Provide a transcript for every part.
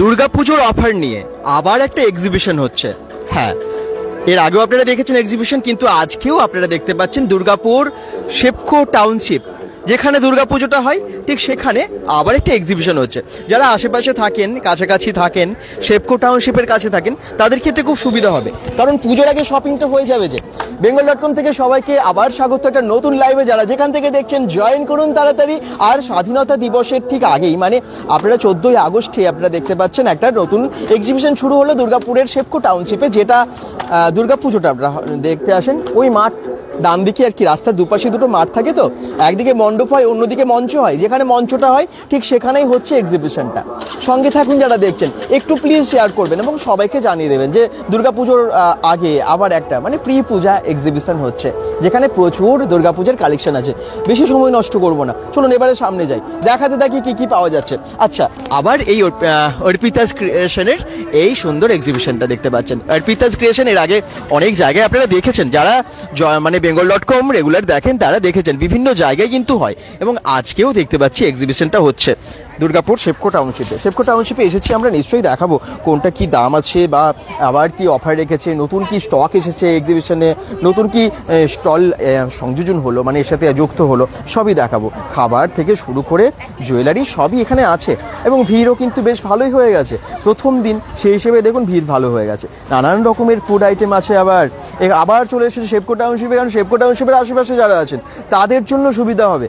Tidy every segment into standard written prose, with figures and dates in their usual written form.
দুর্গাপুজোর অফার নিয়ে আবার একটা এক্সিবিশন হচ্ছে। হ্যাঁ, এর আগেও আপনারা দেখেছেন এক্সিবিশন, কিন্তু আজকেও আপনারা দেখতে পাচ্ছেন দুর্গাপুর শেপকো টাউনশিপ, যেখানে দুর্গাপুজোটা হয় ঠিক সেখানে আবার একটা এক্সিবিশন হচ্ছে। যারা আশেপাশে থাকেন, কাছাকাছি থাকেন, শেপকো টাউনশিপের কাছে থাকেন, তাদের ক্ষেত্রে খুব সুবিধা হবে, কারণ পুজোর আগে শপিংটা হয়ে যাবে। যে bengal.com থেকে সবাইকে আবার স্বাগত একটা নতুন লাইভে। যারা যেখান থেকে দেখছেন জয়েন করুন তাড়াতাড়ি। আর স্বাধীনতা দিবসের ঠিক আগেই, মানে আপনারা 14ই আগস্টে আপনারা দেখতে পাচ্ছেন একটা নতুন এক্সিবিশন শুরু হলো দুর্গাপুরের শেপকো টাউনশিপে, যেটা দুর্গাপুজোটা আপনারা দেখতে আসেন। ওই মাঠ ডান দিকে আর কি, রাস্তার দুপাশে দুটো মাঠ থাকে, তো একদিকে মণ্ডপ হয়, অন্যদিকে মঞ্চ হয়। যেখানে মঞ্চটা হয় ঠিক সেখানেই হচ্ছে এক্সিবিশনটা। সঙ্গে থাকুন যারা দেখছেন, একটু প্লিজ শেয়ার করবেন এবং সবাইকে জানিয়ে দেবেন যে দুর্গাপুজোর আগে আবার একটা মানে প্রি পূজা এক্সিবিশন হচ্ছে, যেখানে প্রচুর দুর্গাপূজার কালেকশন আছে। বেশি সময় নষ্ট করব না, চলুন এবারে সামনে যাই, দেখাতে থাকি কি কি পাওয়া যাচ্ছে। আচ্ছা, আবার এই অর্পিতাস ক্রিয়েশনের এই সুন্দর এক্সিবিশনটা দেখতে পাচ্ছেন। অর্পিতাস ক্রিয়েশন এর আগে অনেক জায়গায় আপনারা দেখেছেন, যারা মানে bengal.com রেগুলার দেখেন তারা দেখেছেন, বিভিন্ন জায়গায় কিন্তু হয়। এবং আজকেও দেখতে পাচ্ছি এক্সিবিশনটা হচ্ছে দুর্গাপুর শেপকো টাউনশিপে। শেপকো টাউনশিপে এসেছি আমরা, নিশ্চয়ই দেখাবো কোনটা কি দাম আছে বা আবার কি অফার রেখেছে, নতুন কি স্টক এসেছে এক্সিবিশনে, নতুন কি স্টল সংযোজন হলো, মানে এর সাথে যুক্ত হলো, সবই দেখাবো। খাবার থেকে শুরু করে জুয়েলারি সবই এখানে আছে, এবং ভিড়ও কিন্তু বেশ ভালোই হয়ে গেছে। প্রথম দিন সেই হিসেবে দেখুন ভিড় ভালো হয়ে গেছে, নানান রকমের ফুড আইটেম আছে। আবার চলে এসেছে শেপকো টাউনশিপে, কারণ শেপকো টাউনশিপের আশেপাশে যারা আছেন তাদের জন্য সুবিধা হবে,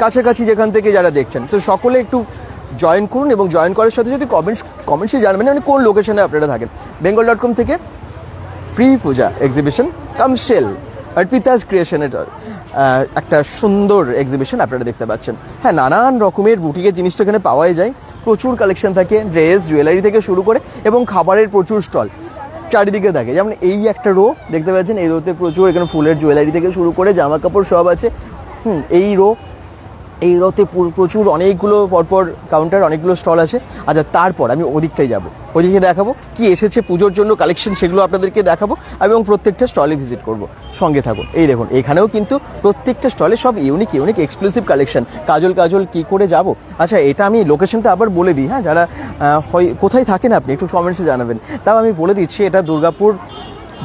কাছাকাছি যেখান থেকে যারা দেখছেন। তো সকলে একটু জয়েন করুন, এবং জয়েন করার সাথে যদি কমেন্টসে জানাবেন মানে কোন লোকেশনে আপনারা থাকেন। bengal.com থেকে প্রি পূজা এক্সিবিশন কাম সেল অর্পিতাস ক্রিয়েশনের একটা সুন্দর এক্সিবিশন আপনারা দেখতে পাচ্ছেন। হ্যাঁ, নানান রকমের বুটিকের জিনিস তো এখানে পাওয়াই যায়, প্রচুর কালেকশন থাকে, ড্রেস জুয়েলারি থেকে শুরু করে, এবং খাবারের প্রচুর স্টল চারিদিকে থাকে। যেমন এই একটা রো দেখতে পাচ্ছেন, এই রোতে প্রচুর এখানে ফুলের জুয়েলারি থেকে শুরু করে জামা কাপড় সব আছে। এই রোতে প্রচুর অনেকগুলো পরপর কাউন্টার, অনেকগুলো স্টল আছে। আচ্ছা, তারপর আমি ওদিকটাই যাব, ওদিকে দেখাবো কি এসেছে পুজোর জন্য কালেকশন, সেগুলো আপনাদেরকে দেখাবো এবং প্রত্যেকটা স্টলে ভিজিট করব। সঙ্গে থাকুন। এই দেখুন, এখানেও কিন্তু প্রত্যেকটা স্টলে সব ইউনিক এক্সক্লুসিভ কালেকশন। কাজল কি করে যাব। আচ্ছা, এটা আমি লোকেশনটা আবার বলে দিই। হ্যাঁ, যারা কোথায় থাকেন আপনি একটু কমেন্টসে জানাবেন। তাও আমি বলে দিচ্ছি, এটা দুর্গাপুর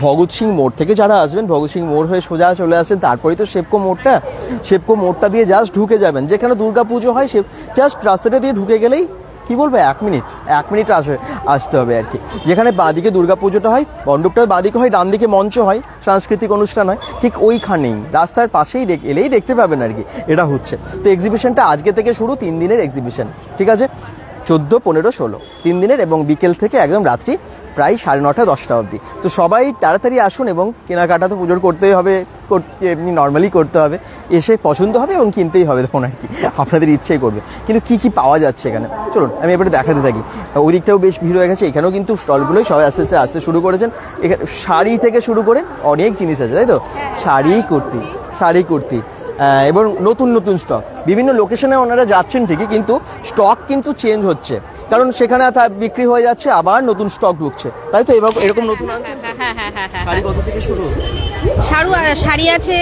ভগৎ সিং মোড় থেকে যারা আসবেন, ভগৎ সিং মোড় হয়ে সোজা চলে আসেন, তারপরেই তো শেপকো মোড়টা দিয়ে জাস্ট ঢুকে যাবেন। যেখানে দুর্গাপুজো হয় জাস্ট রাস্তাটা দিয়ে ঢুকে গেলেই কি বলবো, এক মিনিট আসতে হবে আর কি। যেখানে বাঁদিকে দুর্গাপুজোটা হয়, মণ্ডপটা বাঁদিকে হয়, ডান দিকে মঞ্চ হয়, সাংস্কৃতিক অনুষ্ঠান হয়, ঠিক ওইখানেই রাস্তার পাশেই এলেই দেখতে পাবেন আর কি। এটা হচ্ছে তো এক্সিবিশনটা আজকে থেকে শুরু, 3 দিনের এক্সিবিশন, ঠিক আছে, 14, 15, 16 3 দিনের, এবং বিকেল থেকে একদম রাত্রি প্রায় 9:30, 10টা অবধি। তো সবাই তাড়াতাড়ি আসুন, এবং কেনাকাটা তো পুজোর করতেই হবে, এমনি নর্মালি করতে হবে, এসে পছন্দ হবে এবং কিনতেই হবে তখন আর কি, আপনাদের ইচ্ছেই করবে। কিন্তু কি পাওয়া যাচ্ছে এখানে, চলুন আমি এবারে দেখাতে থাকি। ওই দিকটাও বেশ ভিড় হয়ে গেছে, এখানেও কিন্তু স্টলগুলোই সবাই আস্তে আস্তে আসতে শুরু করেছেন। এখানে শাড়ি থেকে শুরু করে অনেক জিনিস আছে, তাই তো, শাড়ি কুর্তি এবং নতুন স্টক। বিভিন্ন লোকেশনে ওনারা যাচ্ছেন ঠিকই, কিন্তু স্টক কিন্তু চেঞ্জ হচ্ছে, কারণ সেখানে বিক্রি হয়ে যাচ্ছে, আবার নতুন স্টক ঢুকছে, তাই তো। এরকম নতুন আনছেন। শাড়ি কত থেকে শুরু? শাড়ি আছে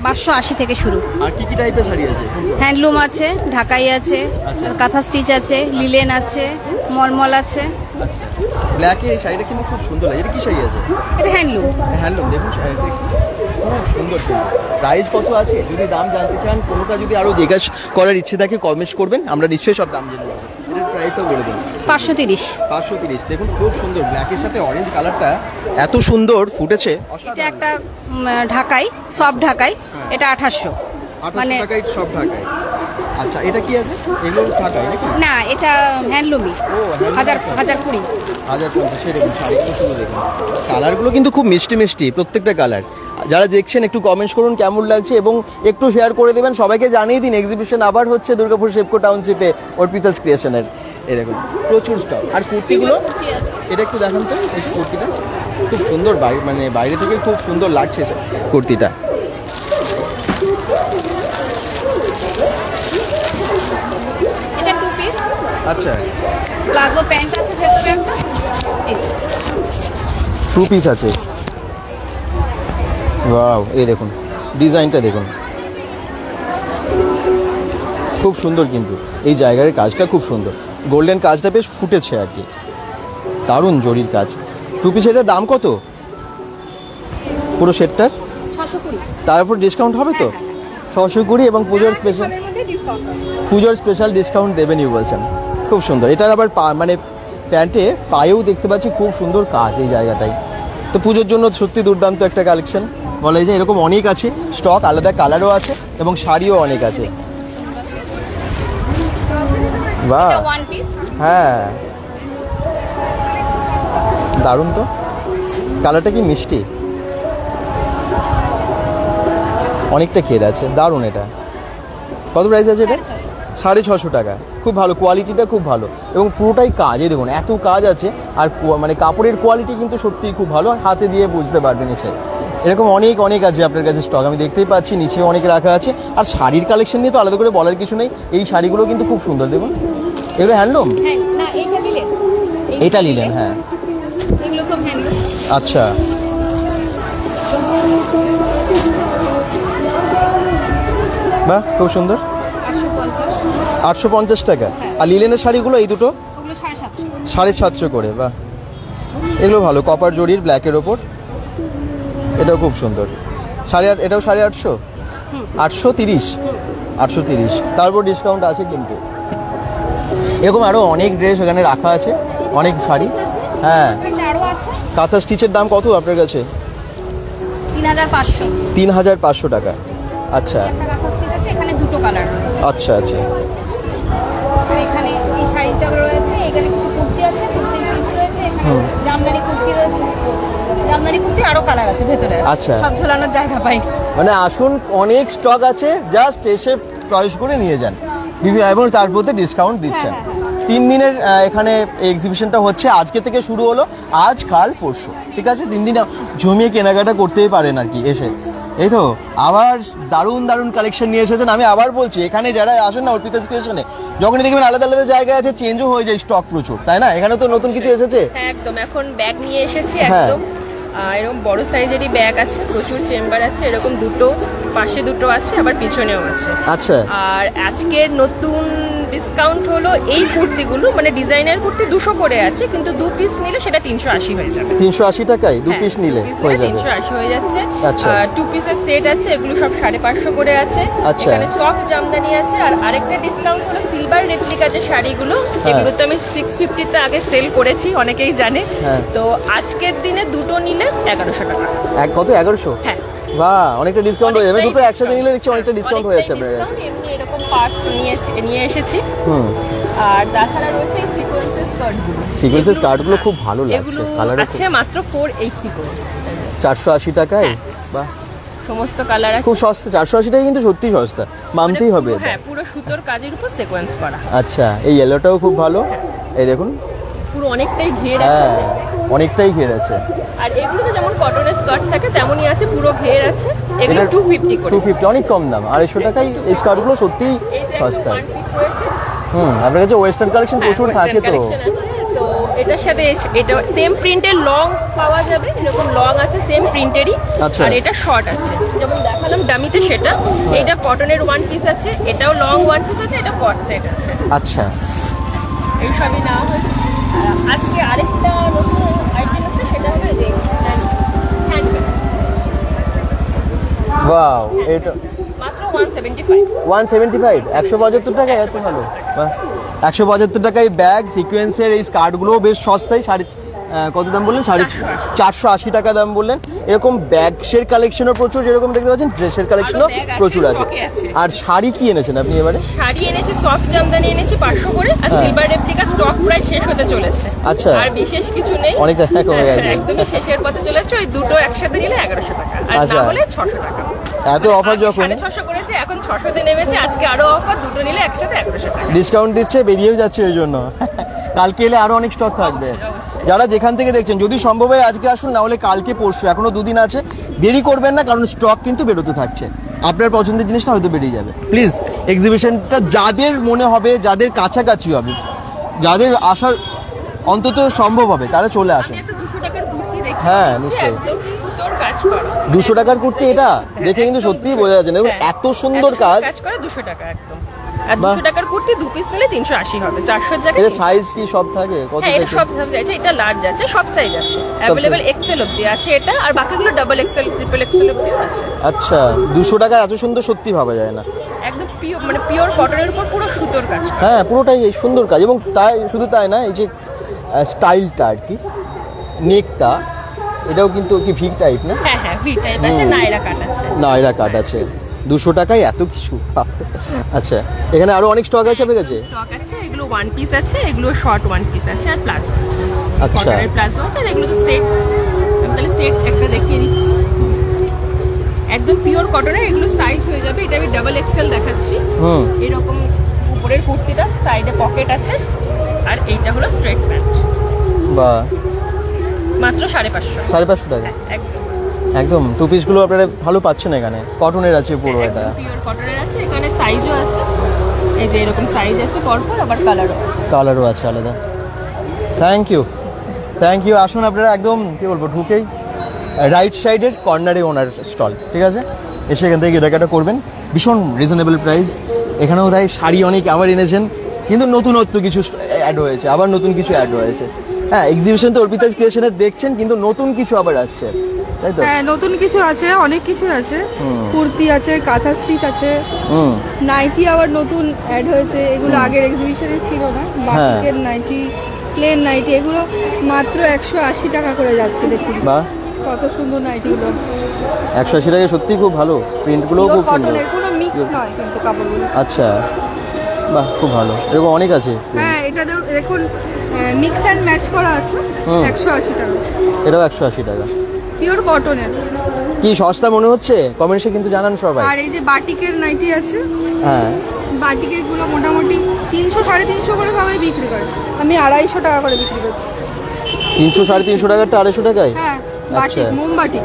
580 থেকে শুরু। আর কি টাইপের শাড়ি আছে? হ্যান্ডলুম আছে, ঢাকাই আছে, কাঁথা স্টিচ আছে, লিলেন আছে, মলমল আছে। ব্ল্যাকে এই শাড়িটা কিন্তু খুব সুন্দর লাগে। এটা কি শাড়ি আছে? এটা হ্যান্ডলুম। দেখুন শাড়িটা খুব সুন্দর। প্রাইস কত আছে? যদি দাম জানতে চান, কোনোটা যদি আরো জিজ্ঞাসা করার ইচ্ছে থাকে কমেন্ট করবেন, আমরা নিশ্চয়ই সব দাম জেনে নেব। এটার প্রাইসটা বলে দিন। 530। দেখুন খুব সুন্দর, ব্ল্যাকের সাথে অরেঞ্জ কালারটা এত সুন্দর ফুটেছে। এটা একটা ঢাকাই, সব ঢাকাই, এটা 2800 মানে সব ঢাকাই। আচ্ছা, এটা কি আছে? এগুলো ঢাকাই নাকি? না, এটা হ্যান্ডলুমই। 1020। দেখুন শাড়িগুলো দেখুন, কালারগুলো কিন্তু খুব মিষ্টি প্রত্যেকটা কালার। যারা দেখছেন একটু কমেন্টস করুন কেমন লাগছে, এবং একটু শেয়ার করে দেবেন, সবাইকে জানিয়ে দিন এক্সিবিশন আবার হচ্ছে দুর্গাপুর শেপকো টাউনশিপে অর্পিতাস ক্রিয়েশনের। এই দেখুন প্রচুর স্টক। আর কুর্তিগুলো এটা একটু দেখান তো, এই কুর্তিটা খুব সুন্দর, মানে বাইরে থেকে খুব সুন্দর লাগছে কুর্তিটা। এটা 2 পিস। আচ্ছা, প্লাজো প্যান্ট আছে, ভেতরে একটা 2 পিস আছে। ওয়াও, এই দেখুন ডিজাইনটা দেখুন, খুব সুন্দর, কিন্তু এই জায়গার কাজটা খুব সুন্দর। গোল্ডেন কাজটা বেশ ফুটেছে আর কি, দারুণ জরির কাজ। টু পিস এটার দাম কত পুরো সেটটার? 620। তার উপর ডিসকাউন্ট হবে তো? 620 এবং পুজোর স্পেশাল, পুজোর স্পেশাল ডিসকাউন্ট দেবেনই বলছেন। খুব সুন্দর। এটার আবার মানে প্যান্টে পায়েও দেখতে পাচ্ছি খুব সুন্দর কাজ এই জায়গাটায়। তো পুজোর জন্য সত্যি দুর্দান্ত একটা কালেকশন বলা যায়। এরকম অনেক আছে স্টক, আলাদা কালারও আছে এবং শাড়িও অনেক আছে। বাহ, হ্যাঁ দারুণ তো, কালারটা কি মিষ্টি, অনেকটা ঘের আছে, দারুণ। এটা কত প্রাইস আছে এটা? 650 টাকা। খুব ভালো, কোয়ালিটিটা খুব ভালো এবং পুরোটাই কাজ। এই দেখুন এত কাজ আছে আর মানে কাপড়ের কোয়ালিটি কিন্তু সত্যিই খুব ভালো, হাতে দিয়ে বুঝতে পারবেন। এসে এরকম অনেক অনেক আছে আপনার কাছে স্টক, আমি দেখতেই পাচ্ছি নিচে অনেক রাখা আছে। আর শাড়ির কালেকশন নিয়ে তো আলাদা করে বলার কিছু নেই, এই শাড়িগুলো কিন্তু খুব সুন্দর। দেখুন এগুলো হ্যান্ডলুম? এটা নিলেন? হ্যাঁ আচ্ছা, বাহ খুব সুন্দর। 850 টাকা। আর লিলেনের শাড়িগুলো এই দুটো 750 করে। বাহ, এগুলো ভালো, কপার জরির ব্ল্যাকের ওপর, এটাও খুব সুন্দর। এটাও 850, 830, 830। তারপর ডিসকাউন্ট আছে কিন্তু। এরকম আরও অনেক ড্রেস এখানে রাখা আছে, অনেক শাড়ি। হ্যাঁ, কাঁথা স্টিচের দাম কত আপনার কাছে? 3500 টাকা। আচ্ছা দুটো কালার রয়েছে। আচ্ছা আচ্ছা, এখানে এই শাড়িটা রয়েছে, এখানে কিছু কুর্তি আছে, কুর্তি পিস রয়েছে, এখানে জামদানি কুর্তি রয়েছে, জামদানি কুর্তি আরো কালার আছে ভেতরে। আচ্ছা, সব ঝোলানোর জায়গা পাই। মানে আসুন, অনেক স্টক আছে, জাস্ট এসে চয়েস করে নিয়ে যান এবং তার মধ্যে ডিসকাউন্ট দিচ্ছেন। 3 দিনের এখানে এক্সিবিশনটা হচ্ছে, আজকে থেকে শুরু হলো, আজ কাল পরশু, ঠিক আছে? 3 দিন জমিয়ে কেনাকাটা করতেই পারেন আর কি এসে। এই তো আবার দারুণ দারুণ কালেকশন নিয়ে এসেছেন। আমি আবার বলছি, এখানে যারা আসেন না অর্পিতাস ক্রিয়েশনে, যখনই দেখবেন আলাদা আলাদা জায়গায় আছে, চেঞ্জও হয়ে যায় স্টক প্রচুর, তাই না? এখানে তো নতুন কিছু এসেছে। একদম, এখন ব্যাগ নিয়ে এসেছি একদম। এরকম বড় সাইজেরই ব্যাগ আছে, প্রচুর চেম্বার আছে, এরকম দুটো পাশে দুটো আছে, আবার পিছনেও আছে। আচ্ছা, আর আজকে নতুন ডিসকাউন্ট হলো এই কুর্তিগুলো, মানে ডিজাইনার কুর্তি 200 করে আছে, কিন্তু 2 পিস নিলে সেটা 380 হয়ে যাবে। 380 টাকায় 2 পিস নিলে হয়ে যাবে, 380 হয়ে যাচ্ছে। আচ্ছা, 2 পিসের সেট আছে, এগুলো সব 550 করে আছে। আচ্ছা, এখানে সফট জামদানি আছে। আর আরেকটা ডিসকাউন্ট হলো সিলভার রেপ্লিকা যে শাড়িগুলো, এগুলো তো আমি 650 তে আগে সেল করেছি, অনেকেই জানে। তো আজকের দিনে দুটো নিলে 1100 টাকা। কত? 1100? হ্যাঁ। বাহ, অনেকটা ডিসকাউন্ট হয়ে যাবে। দুটো একসাথে নিলে দেখছি অনেকটা ডিসকাউন্ট হয়ে যাচ্ছে আপনার কাছে। এমনি এরকম পার্টস নিয়ে এসেছি। আর তাছাড়া রয়েছে সিকোয়েন্সেস কাটগুলো। সিকোয়েন্সেস কাটগুলো খুব ভালো লাগছে, এগুলো কালার আছে মাত্র 480 করে। 480 টাকায়? বাহ, সমস্ত কালার আছে, খুব সস্তা। 480 টাকা কিন্তু সত্যি সস্তা, মানতেই হবে। হ্যাঁ, পুরো সুতোর কাজের উপর সিকোয়েন্স করা। আচ্ছা, এই ইয়েলোটাও খুব ভালো। এই দেখুন পুরো অনেকটাই ঘের আছে। হ্যাঁ, অনেকটাই ঘের আছে। আর এগুলোতে যেমন কটনের স্কার্ট থাকে তেমনই আছে, পুরো ঘের আছে। এগুলো 250 করে। 250, অনেক কম দাম। 250 টাকায় এই স্কার্টগুলো সত্যিই সস্তা। আপনার কাছে ওয়েস্টার্ন কালেকশন প্রচুর থাকে তো। তো এটার সাথে এটা সেম প্রিন্টের লং পাওয়া যাবে, এরকম লং আছে সেম প্রিন্টেরই। আর এটা শর্ট আছে, যেমন দেখালাম ডামিতে সেটা। এটা কটনের 1 পিস আছে, এটাও লং 1 পিস আছে, এটা কট সেট আছে। আচ্ছা, এই সবই না হয়। আজকে আরেকটা নতুন আইটেম আছে, সেটা হবে যে হ্যান্ডব্যাগ। ওয়াও, এটা মাত্র 175। 175, 175 টাকায়? এত ভালো। বাহ, 175 টাকায় ব্যাগ, সিকোয়েন্সের এই স্কার্টগুলোও বেশ সস্তায়। কত দাম বললেন? 480 টাকা দাম বললেন। এরকম ব্যাগসের কালেকশনও প্রচুর, যেরকম দেখতে পাচ্ছেন ড্রেসের কালেকশনও প্রচুর আছে। আর শাড়ি কি এনেছেন আপনি এবারে? শাড়ি এনেছি সফট জামদানি এনেছি 500 করে, আর সিলভার রেপ্লিকা স্টক প্রায় শেষ হতে চলেছে। আচ্ছা, আর বিশেষ কিছু নেই, অনেকটা কমে গেছে, একদমই শেষের পথে চলেছে। ওই দুটো একসাথে নিলে 1100 টাকা, আর না হলে 600 টাকা। এত অফার যখন 650 করেছে, এখন 600 তে নেমেছে। আজকে আরো অফার, দুটো নিলে একসাথে 1100 টাকা ডিসকাউন্ট দিচ্ছে, বেরিয়েও যাচ্ছে ওই জন্য। কালকে এলে আরো অনেক স্টক থাকবে। যারা যেখান থেকে দেখছেন, যদি সম্ভব হয় আজকে আসুন, না হলে কালকে পরশু, এখনো 2 দিন আছে, দেরি করবেন না, কারণ স্টক কিন্তু বেরোতে থাকছে। আপনার পছন্দের জিনিসটা হয়তো বেরিয়ে যাবে। প্লিজ এক্সিবিশনটা যাদের মনে হবে, যাদের কাছাকাছি হবে, যাদের আসার অন্তত সম্ভব হবে, তারা চলে আসেন। 200 টাকার কুর্তি দেখি। হ্যাঁ, নিশ্চয়ই। একদম সুন্দর কাজ করা 200 টাকার কুর্তি, এটা দেখে কিন্তু সত্যিই বোঝা যাচ্ছে না, এত সুন্দর কাজ করে 200 টাকা একদম। আর 200 টাকার কুর্তি 2 পিস নিলে 380 হবে, 400 জায়গায়। এর সাইজ কি সব থাকে কত হ্যাঁ, এটা থেকে? সব সাইজ আছে, এটা লার্জ আছে, সব সাইজ আছে अवेलेबल, এক্সেল অবধি আছে এটা, আর বাকিগুলো ডাবল এক্সেল, ট্রিপল এক্সেল অবধিও আছে। আচ্ছা, 200 টাকা এত সুন্দর সত্যি ভাবা যায় না। একদম পিওর, মানে পিওর কটনের উপর পুরো সুতোর কাজ করা। হ্যাঁ, পুরোটাই এই সুন্দর কাজ, এবং তাই শুধু তাই না, এই যে স্টাইলটা আর কি, নেকটা এটাও কিন্তু কি ভি টাইপ না? হ্যাঁ হ্যাঁ, ভি টাইপ আছে, নায়রা কাট আছে। নায়রা কাট আছে, 200 টাকায় এত কিছু। আচ্ছা, এখানে আরো অনেক স্টক আছে আপনার কাছে? স্টক আছে, এগুলো ওয়ান পিস আছে, এগুলো শর্ট ওয়ান পিস আছে, আর প্লাজো আছে। আচ্ছা, কটনের প্লাজো আছে, আর এগুলো তো সেট। আমি তাহলে সেট একটা দেখিয়ে দিচ্ছি, একদম পিওর কটনের, এগুলো সাইজ হয়ে যাবে। এটা আমি ডাবল এক্সেল দেখাচ্ছি। এরকম উপরের কুর্তিটা, সাইডে পকেট আছে, আর এইটা হলো স্ট্রেট প্যান্ট। বাহ, মাত্র 550 550 টাকা। একদম একদম 2 পিসগুলো আপনারা ভালো পাচ্ছেন এখানে, কটনের আছে পুরো, এটা পিওর কটনের আছে। এখানে সাইজও আছে, এই যে এরকম সাইজ আছে পরপর, আবার কালারও আছে। কালারও আছে আলাদা। Thank you, thank you. আসুন আপনারা একদম কি বলবো, ঢুকেই রাইট সাইডের কর্নারে ওনার স্টল, ঠিক আছে? এসে এখান থেকে কেনাকাটা করবেন, ভীষণ রিজনেবল প্রাইস। এখানেও তাই শাড়ি অনেক আবার এনেছেন, কিন্তু নতুনত্ব কিছু অ্যাড হয়েছে, আবার নতুন কিছু অ্যাড হয়েছে। হ্যাঁ, এক্সিবিশন তো অর্পিতা ক্রিয়েশনের দেখছেন, কিন্তু নতুন কিছু আবার আসছে, তাই তো? হ্যাঁ, নতুন কিছু আছে, অনেক কিছু আছে। কুর্তি আছে, কাঁথা স্টিচ আছে, নাইটি আবার নতুন অ্যাড হয়েছে, এগুলো আগের এক্সিবিশনে ছিল না। বাটিকের নাইটি, প্লেন নাইটি, এগুলো মাত্র 180 টাকা করে যাচ্ছে। দেখুন বাহ, কত সুন্দর নাইটিগুলো, 180 টাকা, সত্যি খুব ভালো, প্রিন্টগুলোও খুব সুন্দর। কটনের, কোনো মিক্স নয় কিন্তু কাপড়গুলো। আচ্ছা, বাহ, খুব ভালো, এরকম অনেক আছে। হ্যাঁ, এটা দেখুন মিক্স অ্যান্ড ম্যাচ করা আছে, 180 টাকা। এটাও 180 টাকা, পিওর কটনের। কি সস্তা মনে হচ্ছে? কমেন্টসে কিন্তু জানান সবাই। আর এই যে বাটিকের নাইটি আছে, হ্যাঁ, বাটিকের গুলো মোটামুটি 300 350 করে সবাই বিক্রি করে, আমি 250 টাকা করে বিক্রি করছি। 300 350 টাকারটা 250 টাকায়? হ্যাঁ, বাটিক, আচ্ছা। মোমবাটি।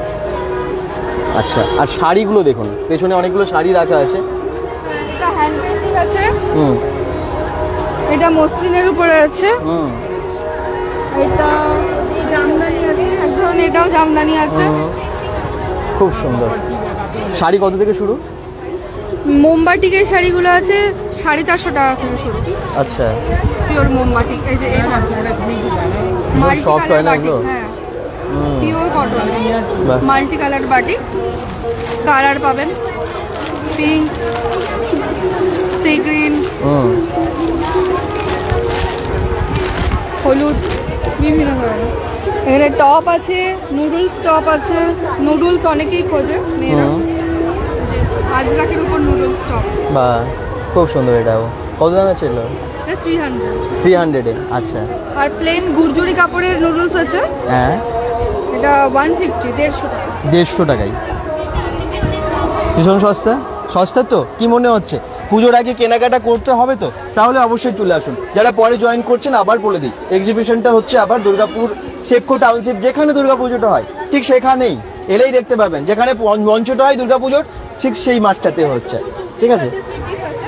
আচ্ছা, আর শাড়িগুলো দেখুন, পেছনে অনেকগুলো শাড়ি রাখা আছে। এটা হ্যান্ড পেইন্টিং আছে, হুম এটা মসলিনের উপরে আছে, হুম এটা জামদানি আছে, এক ধরনের এটাও জামদানি আছে। খুব সুন্দর। শাড়ি কত থেকে শুরু? মোমবাটিকের শাড়িগুলো আছে 450 টাকা থেকে শুরু। আচ্ছা, পিওর মোমবাটিক, এই যে এই মাল্টি soft হয় কালার না বাটিক। এগুলো? হ্যাঁ, পিওর কটন, বাহ। মাল্টি কালার বাটিক, কালার পাবেন পিঙ্ক, সি গ্রিন, হলুদ, বিভিন্ন ধরনের। এখানে টপ আছে, নুডলস টপ আছে, নুডলস অনেকেই খোঁজে মেয়েরা, যে আজরাকের উপর নুডলস টপ। বাহ, খুব সুন্দর। এটাও কত দামে ছিল? এটা 300। 300-এ? আচ্ছা। আর প্লেন গুরজুরি কাপড়ের নুডলস আছে, হ্যাঁ, এটা 150, 150 টাকা। 150 টাকায়, ভীষণ সস্তা। সস্তা তো কি মনে হচ্ছে? পুজোর আগে কেনাকাটা করতে হবে তো, তাহলে অবশ্যই চলে আসুন। যারা পরে জয়েন করছেন, আবার বলে দিই, এক্সিবিশনটা হচ্ছে আবার দুর্গাপুর সেপকো টাউনশিপ, যেখানে দুর্গাপুজোটা হয় ঠিক সেখানেই এলেই দেখতে পাবেন। যেখানে মঞ্চটা হয় দুর্গাপুজোর, ঠিক সেই মাঠটাতে হচ্ছে, ঠিক আছে? 3 পিস আছে,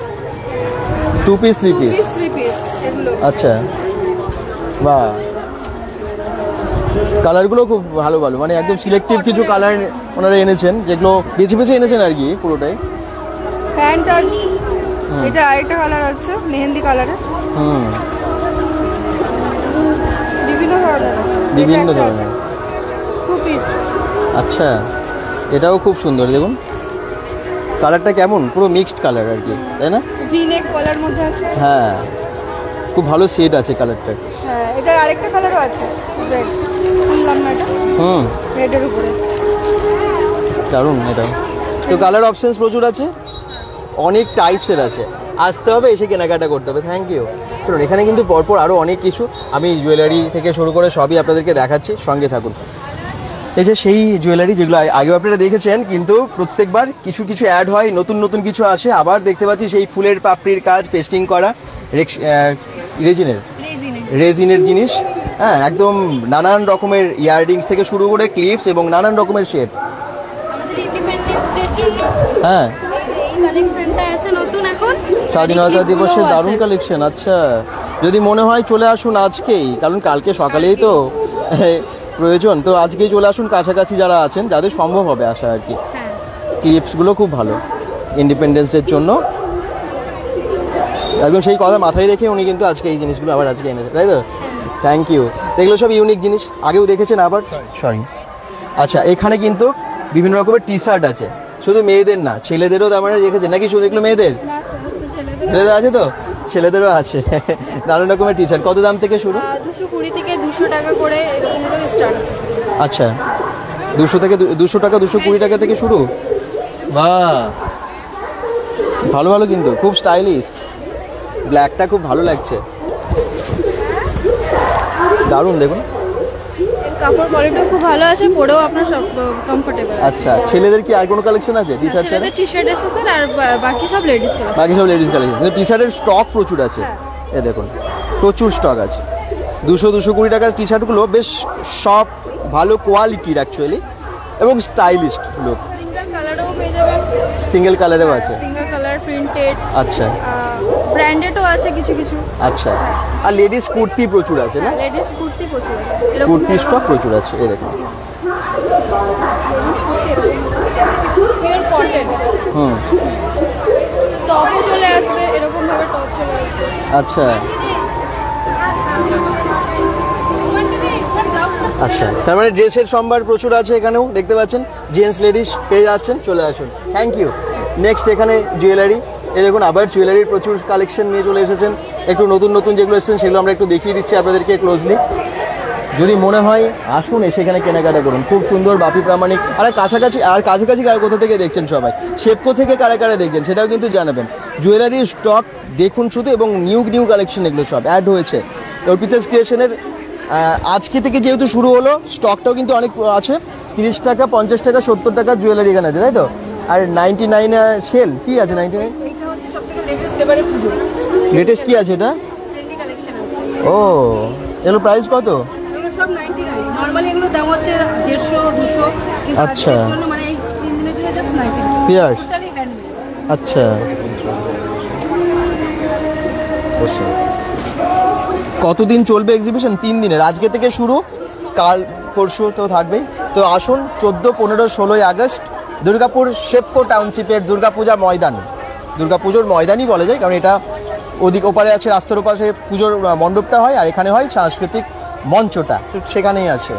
2 পিস 3 পিস। 3 পিস এগুলো। আচ্ছা, বাহ, কালারগুলো খুব ভালো ভালো, মানে একদম সিলেক্টিভ কিছু কালার ওনারা এনেছেন, যেগুলো বেছে বেছে এনেছেন আর কি পুরোটাই। প্যান্ট আর এটা আরেকটা কালার আছে, মেহেন্দি কালারে, বিভিন্ন ধরনের আছে, বিভিন্ন ধরনের। 2 পিস। আচ্ছা, এটাও খুব সুন্দর, দেখুন কালারটা কেমন, পুরো মিক্সড কালার আর কি, তাই না? ভি নেক কলার মধ্যে আছে। হ্যাঁ, খুব ভালো শেড আছে কালারটা। হ্যাঁ, এটার আরেকটা কালারও আছে, রেড, শুনলাম না এটা, রেডের উপরে। দারুণ এটাও। তো কালার অপশনস প্রচুর আছে, অনেক টাইপসের আছে, আসতে হবে, এসে কেনাকাটা করতে হবে। Thank you. শুনুন, এখানে কিন্তু পরপর আরও অনেক কিছু, আমি জুয়েলারি থেকে শুরু করে সবই আপনাদেরকে দেখাচ্ছি, সঙ্গে থাকুন। এই যে সেই জুয়েলারি যেগুলো আগেও আপনারা দেখেছেন, কিন্তু প্রত্যেকবার কিছু কিছু অ্যাড হয়, নতুন নতুন কিছু আসে। আবার দেখতে পাচ্ছি সেই ফুলের পাপড়ির কাজ, পেস্টিং করা, রেজিনের জিনিস। হ্যাঁ, একদম নানান রকমের ইয়াররিংস থেকে শুরু করে ক্লিপস এবং নানান রকমের শেড। আমাদের ইন্ডিপেন্ডেন্স ডে জন্য হ্যাঁ, এই যে এই কালেকশনটা আছে নতুন এখন, স্বাধীনতা দিবসের দারুণ কালেকশন। আচ্ছা, যদি মনে হয় চলে আসুন আজকেই, কারণ কালকে সকালেই তো প্রয়োজন, তো আজকেই চলে আসুন, কাছাকাছি যারা আছেন, যাদের সম্ভব হবে আসা আর কি। ক্লিপসগুলো খুব ভালো ইন্ডিপেন্ডেন্সের জন্য। একদম সেই কথা মাথায় রেখে উনি কিন্তু আজকে এই জিনিসগুলো আবার আজকে এনেছে, তাই তো? Thank you. এগুলো সব ইউনিক জিনিস, আগেও দেখেছেন আবার? সরি। আচ্ছা, এখানে কিন্তু বিভিন্ন রকমের টি শার্ট আছে, শুধু মেয়েদের না ছেলেদেরও তার মানে রেখেছেন নাকি? শুধু এগুলো মেয়েদের? ছেলেদের আছে তো? ছেলেদেরও আছে নানান রকমের টি শার্ট। কত দাম থেকে শুরু? 220 থেকে 200 টাকা করে এরকম করে স্টার্ট হচ্ছে। আচ্ছা, 200 থেকে 200 টাকা, 220 টাকা থেকে শুরু। বাহ, ভালো ভালো, কিন্তু খুব স্টাইলিস্ট। ব্ল্যাকটা খুব ভালো লাগছে, দারুণ। দেখুন কাপড় কোয়ালিটিও খুব ভালো আছে, পরেও আপনার সব কমফোর্টেবল। আচ্ছা, ছেলেদের কি আর কোনো কালেকশন আছে? টি শার্ট, ছেলেদের টি শার্ট আছে স্যার, আর বাকি সব লেডিস কালেকশন। বাকি সব লেডিস কালেকশন। কিন্তু টি শার্টের স্টক প্রচুর আছে, এ দেখুন প্রচুর স্টক আছে। 200-220 টাকার টি শার্টগুলো বেশ সব ভালো কোয়ালিটির অ্যাকচুয়ালি এবং স্টাইলিস্ট লুক। সিঙ্গেল কালারও পেয়ে যাবেন। সিঙ্গেল কালারেও আছে? Single colour printed. আচ্ছা, ব্র্যান্ডেডও আছে কিছু কিছু। আচ্ছা, আর লেডিস কুর্তি প্রচুর আছে না? লেডিস কুর্তি প্রচুর আছে, কুর্তি স্টক প্রচুর আছে, এই দেখুন। Pure cotton. হুম, টপও চলে আসবে, এরকম ভাবে টপ চলে আসবে। আচ্ছা আচ্ছা, তার মানে ড্রেসের সম্ভার প্রচুর আছে এখানেও, দেখতে পাচ্ছেন জেন্টস লেডিস পেয়ে যাচ্ছেন, চলে আসুন। Thank you. নেক্সট এখানে জুয়েলারি, এই দেখুন আবার জুয়েলারির প্রচুর কালেকশন নিয়ে চলে এসেছেন। একটু নতুন নতুন যেগুলো এসেছেন সেগুলো আমরা একটু দেখিয়ে দিচ্ছি আপনাদেরকে ক্লোজলি। যদি মনে হয় আসুন, এসে এখানে কেনাকাটা করুন, খুব সুন্দর। বাপি প্রামাণিক। আর কাছাকাছি কোথা থেকে দেখছেন সবাই, শেপকো থেকে কারা কারা দেখছেন সেটাও কিন্তু জানাবেন। জুয়েলারির স্টক দেখুন শুধু, এবং নিউ কালেকশন এগুলো সব অ্যাড হয়েছে অর্পিতাস ক্রিয়েশনের। আজকে থেকে যেহেতু শুরু হলো, স্টকটাও কিন্তু অনেক আছে। 30 টাকা, 50 টাকা, 70 টাকা জুয়েলারি এখানে আছে, তাই তো? আর 99 সেল কি আছে? 99 এটা হচ্ছে সবথেকে লেটেস্ট এবারে পুজো। লেটেস্ট কি আছে এটা? ট্রেন্ডি কালেকশন আছে। ও, এর প্রাইস কত? এগুলো সব 99। নরমালি এগুলো দাম হচ্ছে 150 200, কিন্তু আচ্ছা, আজকের জন্য মানে এই 3 দিনের জন্য জাস্ট 99। পিয়ার। Totally handmade. আচ্ছা, কতদিন চলবে এক্সিবিশন? 3 দিনের, আজকে থেকে শুরু, কাল পরশু তো থাকবেই। তো আসুন 14, 15, 16 আগস্ট দুর্গাপুর শেপকো টাউনশিপের দুর্গাপূজা ময়দান, দুর্গাপুজোর ময়দানই বলা যায়, কারণ এটা ওদিক ওপারে আছে, রাস্তার ওপাশে পুজোর মণ্ডপটা হয়, আর এখানে হয় সাংস্কৃতিক মঞ্চটা, তো সেখানেই আছে।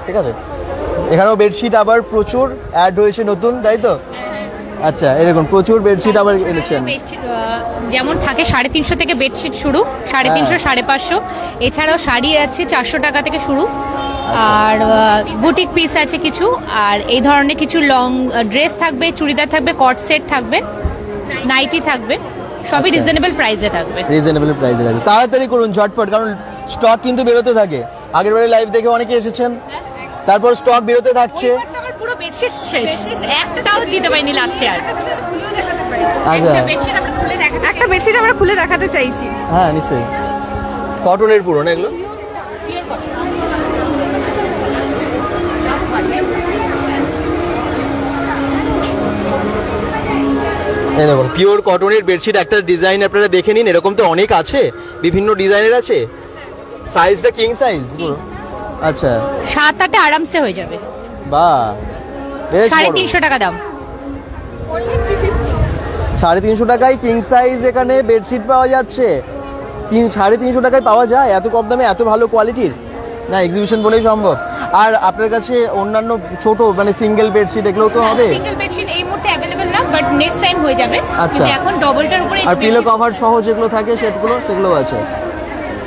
ঠিক আছে, এখানেও বেডশিট আবার প্রচুর অ্যাড হয়েছে নতুন, তাই তো? আচ্ছা, এই দেখুন প্রচুর বেডশিট আবার এনেছেন। যেমন থাকে 350 থেকে বেডশিট শুরু, 350, 550। এছাড়াও শাড়ি আছে 400 টাকা থেকে শুরু, আর বুটিক পিস আছে কিছু, আর এই ধরনের কিছু লং ড্রেস থাকবে, চুড়িদার থাকবে, কট সেট থাকবে, নাইটি থাকবে, সবই রিজনেবল প্রাইসে থাকবে। রিজনেবল প্রাইসে আছে, তাড়াতাড়ি করুন ঝটপট, কারণ স্টক কিন্তু বেরোতে থাকে। আগের বারে লাইভ দেখে অনেকে এসেছেন, তারপর স্টক বেরোতে থাকছে। পুরো বেডশিট শেষ, একটাও দিতে পারিনি লাস্টে। আর আচ্ছা, একটা বেডশিট আমরা খুলে দেখাতে চাইছি। হ্যাঁ নিশ্চয়ই, কটনের পুরো না এগুলো? এই দেখুন পিওর কটনের বেডশিট, একটা ডিজাইন আপনারা দেখে নিন, এরকম তো অনেক আছে, বিভিন্ন ডিজাইনের আছে। সাইজটা কিং সাইজ পুরো? আচ্ছা, 7-8 আরামসে হয়ে যাবে। বাহ, বেশ। 350 টাকা দাম। 350 টাকায় কিং সাইজ এখানে বেডশিট পাওয়া যাচ্ছে। 350 টাকায় পাওয়া যায় এত কম দামে, এত ভালো কোয়ালিটির? না, এক্সিবিশন বলেই সম্ভব। আর আপনার কাছে অন্যান্য ছোট মানে সিঙ্গেল বেডশিট এগুলো তো হবে? সিঙ্গেল বেডশিট এই মুহূর্তে अवेलेबल না, বাট নেক্সট টাইম হয়ে যাবে। আচ্ছা, এখন ডবলটার উপরে আর পিলো কভার সহ যেগুলো থাকে সেগুলো, সেগুলো আছে?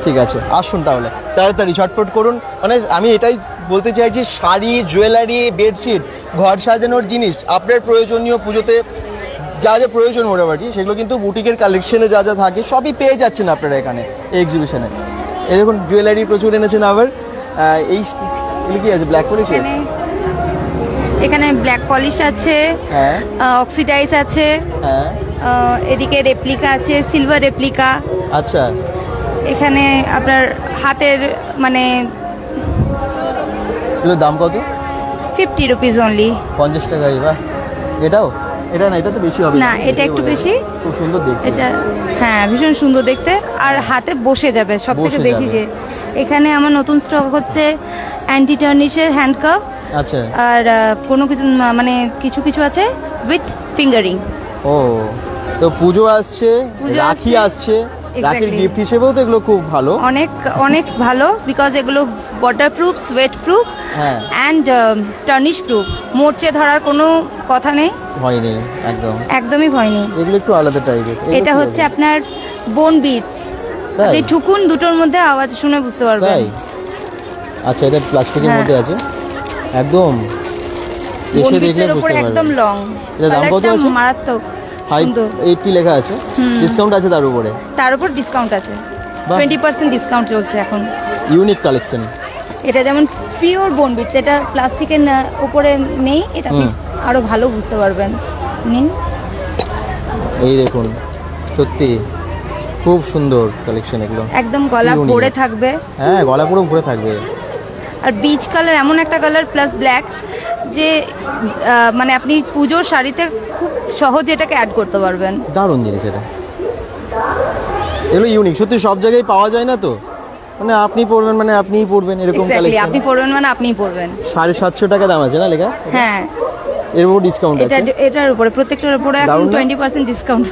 ঠিক আছে, আসুন তাহলে তাড়াতাড়ি ঝটপট করুন। মানে আমি এটাই বলতে চাইছি, শাড়ি, জুয়েলারি, বেডশিট, ঘর সাজানোর জিনিস, আপনার প্রয়োজনীয় পুজোতে যা যা প্রয়োজন মোটামুটি সেগুলো কিন্তু বুটিকের কালেকশনে যা যা থাকে সবই পেয়ে যাচ্ছেন আপনারা এখানে এই এক্সিবিশনে। এই দেখুন জুয়েলারি প্রচুর এনেছেন আবার। এই কি আছে? Black polish? এখানে ব্ল্যাক পলিশ আছে, হ্যাঁ, অক্সিডাইজ আছে, হ্যাঁ, এদিকে রেপ্লিকা আছে, সিলভার রেপ্লিকা। আচ্ছা, এখানে আপনার হাতের মানে এগুলোর দাম কত? 50 রুপিস অনলি। 50 টাকাই? বাহ, এটাও? এটা না, এটা তো বেশি হবে না, এটা একটু বেশি। খুব সুন্দর দেখতে এটা, হ্যাঁ ভীষণ সুন্দর দেখতে, আর হাতে বসে যাবে সব থেকে বেশি। যে এখানে আমার নতুন স্টক হচ্ছে অ্যান্টি টার্নিশের হ্যান্ডকাফ। আচ্ছা, আর কোনো কিছু মানে কিছু কিছু আছে উইথ ফিঙ্গারিং। ও, তো পুজো আসছে, রাখি আসছে, রাখির Exactly. গিফট হিসেবেও তো এগুলো খুব ভালো। অনেক অনেক ভালো, বিকজ এগুলো ওয়াটারপ্রুফ, সোয়েট প্রুফ হ্যাঁ। And tarnish proof. মোর্চে ধরার কোনো কথা নেই, ভয় নেই একদম, একদমই ভয় নেই। এগুলো একটু আলাদা টাইপের। এটা হচ্ছে আপনার বোন বিটস, তাই? আপনি ঠুকুন দুটোর মধ্যে আওয়াজ শুনে বুঝতে পারবেন। তাই? আচ্ছা, এটা প্লাস্টিকের হ্যাঁ। মধ্যে আছে একদম, বোন এসে দেখলে বিটসের উপর বুঝতে একদম পারবেন। লং, এটার দাম কত আছে? মারাত্মক সুন্দর। 580 লেখা আছে, ডিসকাউন্ট আছে তার উপরে? তার উপর ডিসকাউন্ট আছে, বাহ। 20% ডিসকাউন্ট চলছে এখন। Unique collection. এটা যেমন পিওর বোন বিটস, এটা প্লাস্টিকের উপরে নেই, এটা আপনি আরো ভালো বুঝতে পারবেন। নিন, এই দেখুন, সত্যি খুব সুন্দর কালেকশন এগুলো। একদম গলা Unique। ভরে থাকবে, হ্যাঁ, গলা পুরো ভরে থাকবে। আর বিচ কালার এমন একটা কালার প্লাস ব্ল্যাক যে মানে আপনি পুজোর শাড়িতে খুব সহজে এটাকে অ্যাড করতে পারবেন। দারুণ জিনিস এটা, এগুলো ইউনিক সত্যি, সব জায়গায় পাওয়া যায় না তো, মানে আপনি পরবেন মানে আপনিই পরবেন এরকম এক্স্যাক্টলি, কালেকশন। আপনি পরবেন মানে আপনিই পরবেন। 750 টাকা দাম আছে না লেখা? হ্যাঁ, এর উপর ডিসকাউন্ট এটা আছে? এটার উপরে প্রত্যেকটার উপরে এখন দারুণ না? 20% ডিসকাউন্ট।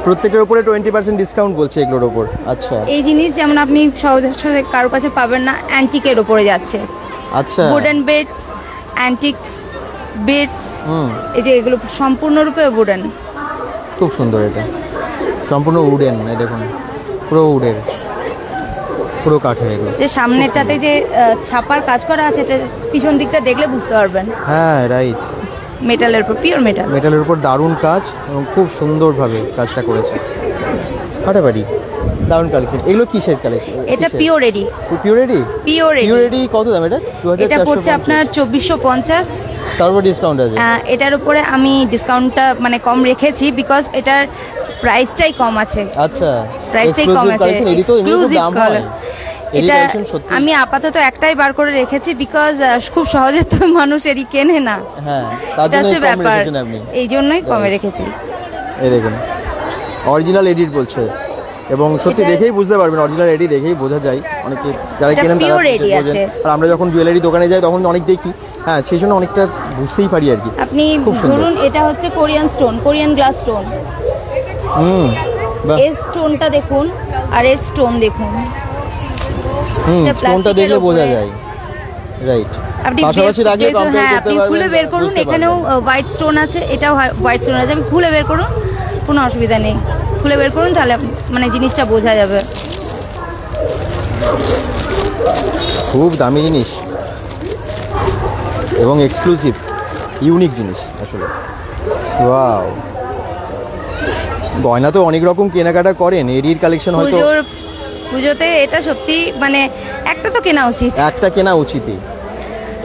প্রত্যেকের উপরে 20% ডিসকাউন্ট বলছে এগুলোর উপর। আচ্ছা এই জিনিস যেমন আপনি সহজে কারো কাছে পাবেন না, অ্যান্টিকের উপরে যাচ্ছে। আচ্ছা, উডেন বেডস, অ্যান্টিক বেডস, হুম, এই যে এগুলো সম্পূর্ণরূপে উডেন। খুব সুন্দর, এটা সম্পূর্ণ উডেন, এই দেখুন পুরো উডের, পুরো কাঠের এগুলো। যে সামনেরটাতে যে ছাপার কাজ করা আছে, এটা পিছন দিকটা দেখলে বুঝতে পারবেন। হ্যাঁ রাইট, মেটালের উপর, পিওর মেটাল। মেটালের উপর দারুণ কাজ এবং খুব সুন্দরভাবে কাজটা করেছে। ফাটাফাটি, দারুণ কালেকশন। এগুলো কিসের কালেকশন? এটা পিওর রেডি, পিওরেডি? পিওর পিওরেডি কত দাম এটা? এটা পড়ছে আপনার 2450। তারপর ডিসকাউন্ট আছে? এটার উপরে আমি ডিসকাউন্টটা মানে কম রেখেছি, বিকজ এটার প্রাইসটাই কম আছে। আচ্ছা, প্রাইসটাই কম আছে, এডি তো এমনি খুব এক্সক্লুসিভ দাম হয়। কালার। এডি এটা কালেকশন সত্যি, আমি আপাতত একটাই বার করে রেখেছি, বিকজ খুব সহজে তো মানুষ এডি কেনে না। হ্যাঁ তার এটা জন্য হচ্ছে কম ব্যাপার, রেখেছেন আপনি। এই জন্যই কমে রেখেছি। এই দেখুন, অরিজিনাল এডিট বলছে, এবং সত্যি এটা- দেখেই বুঝতে পারবেন, অরিজিনাল এডি দেখেই বোঝা যায়। অনেকে যারা এটা কেনেন তারা pure এডি বোঝেন। আছে। আর আমরা যখন জুয়েলারি দোকানে যাই তখন অনেক দেখি, হ্যাঁ সেই জন্য অনেকটা বুঝতেই পারি আর কি। আপনি খুব সুন্দর। ধরুন এটা হচ্ছে Korean stone, Korean glass stone. হুম, বাহ, এর স্টোনটা দেখুন আর এর স্টোন দেখুন, হুম, এটা স্টোনটা plastic-এর দেখলে বোঝা উপরে। যায়, রাইট। আপনি পাশাপাশি রাখলে কম্পেয়ার হ্যাঁ, করতে আপনি পারবেন, খুলে বের করুন, বুঝতে এখানেও পারবেন। হোয়াইট স্টোন আছে, এটাও হোয়াইট স্টোন আছে, আপনি খুলে বের করুন, কোনো অসুবিধা নেই। খুলে বের করুন, তাহলে মানে জিনিসটা বোঝা যাবে। খুব দামি জিনিস এবং এক্সক্লুসিভ, ইউনিক জিনিস আসলে। ওয়াও, গয়না তো অনেক রকম কেনাকাটা করেন, এডির কালেকশন হয়তো পুজোতে এটা সত্যি মানে একটা তো কেনা উচিত। একটা কেনা উচিতই,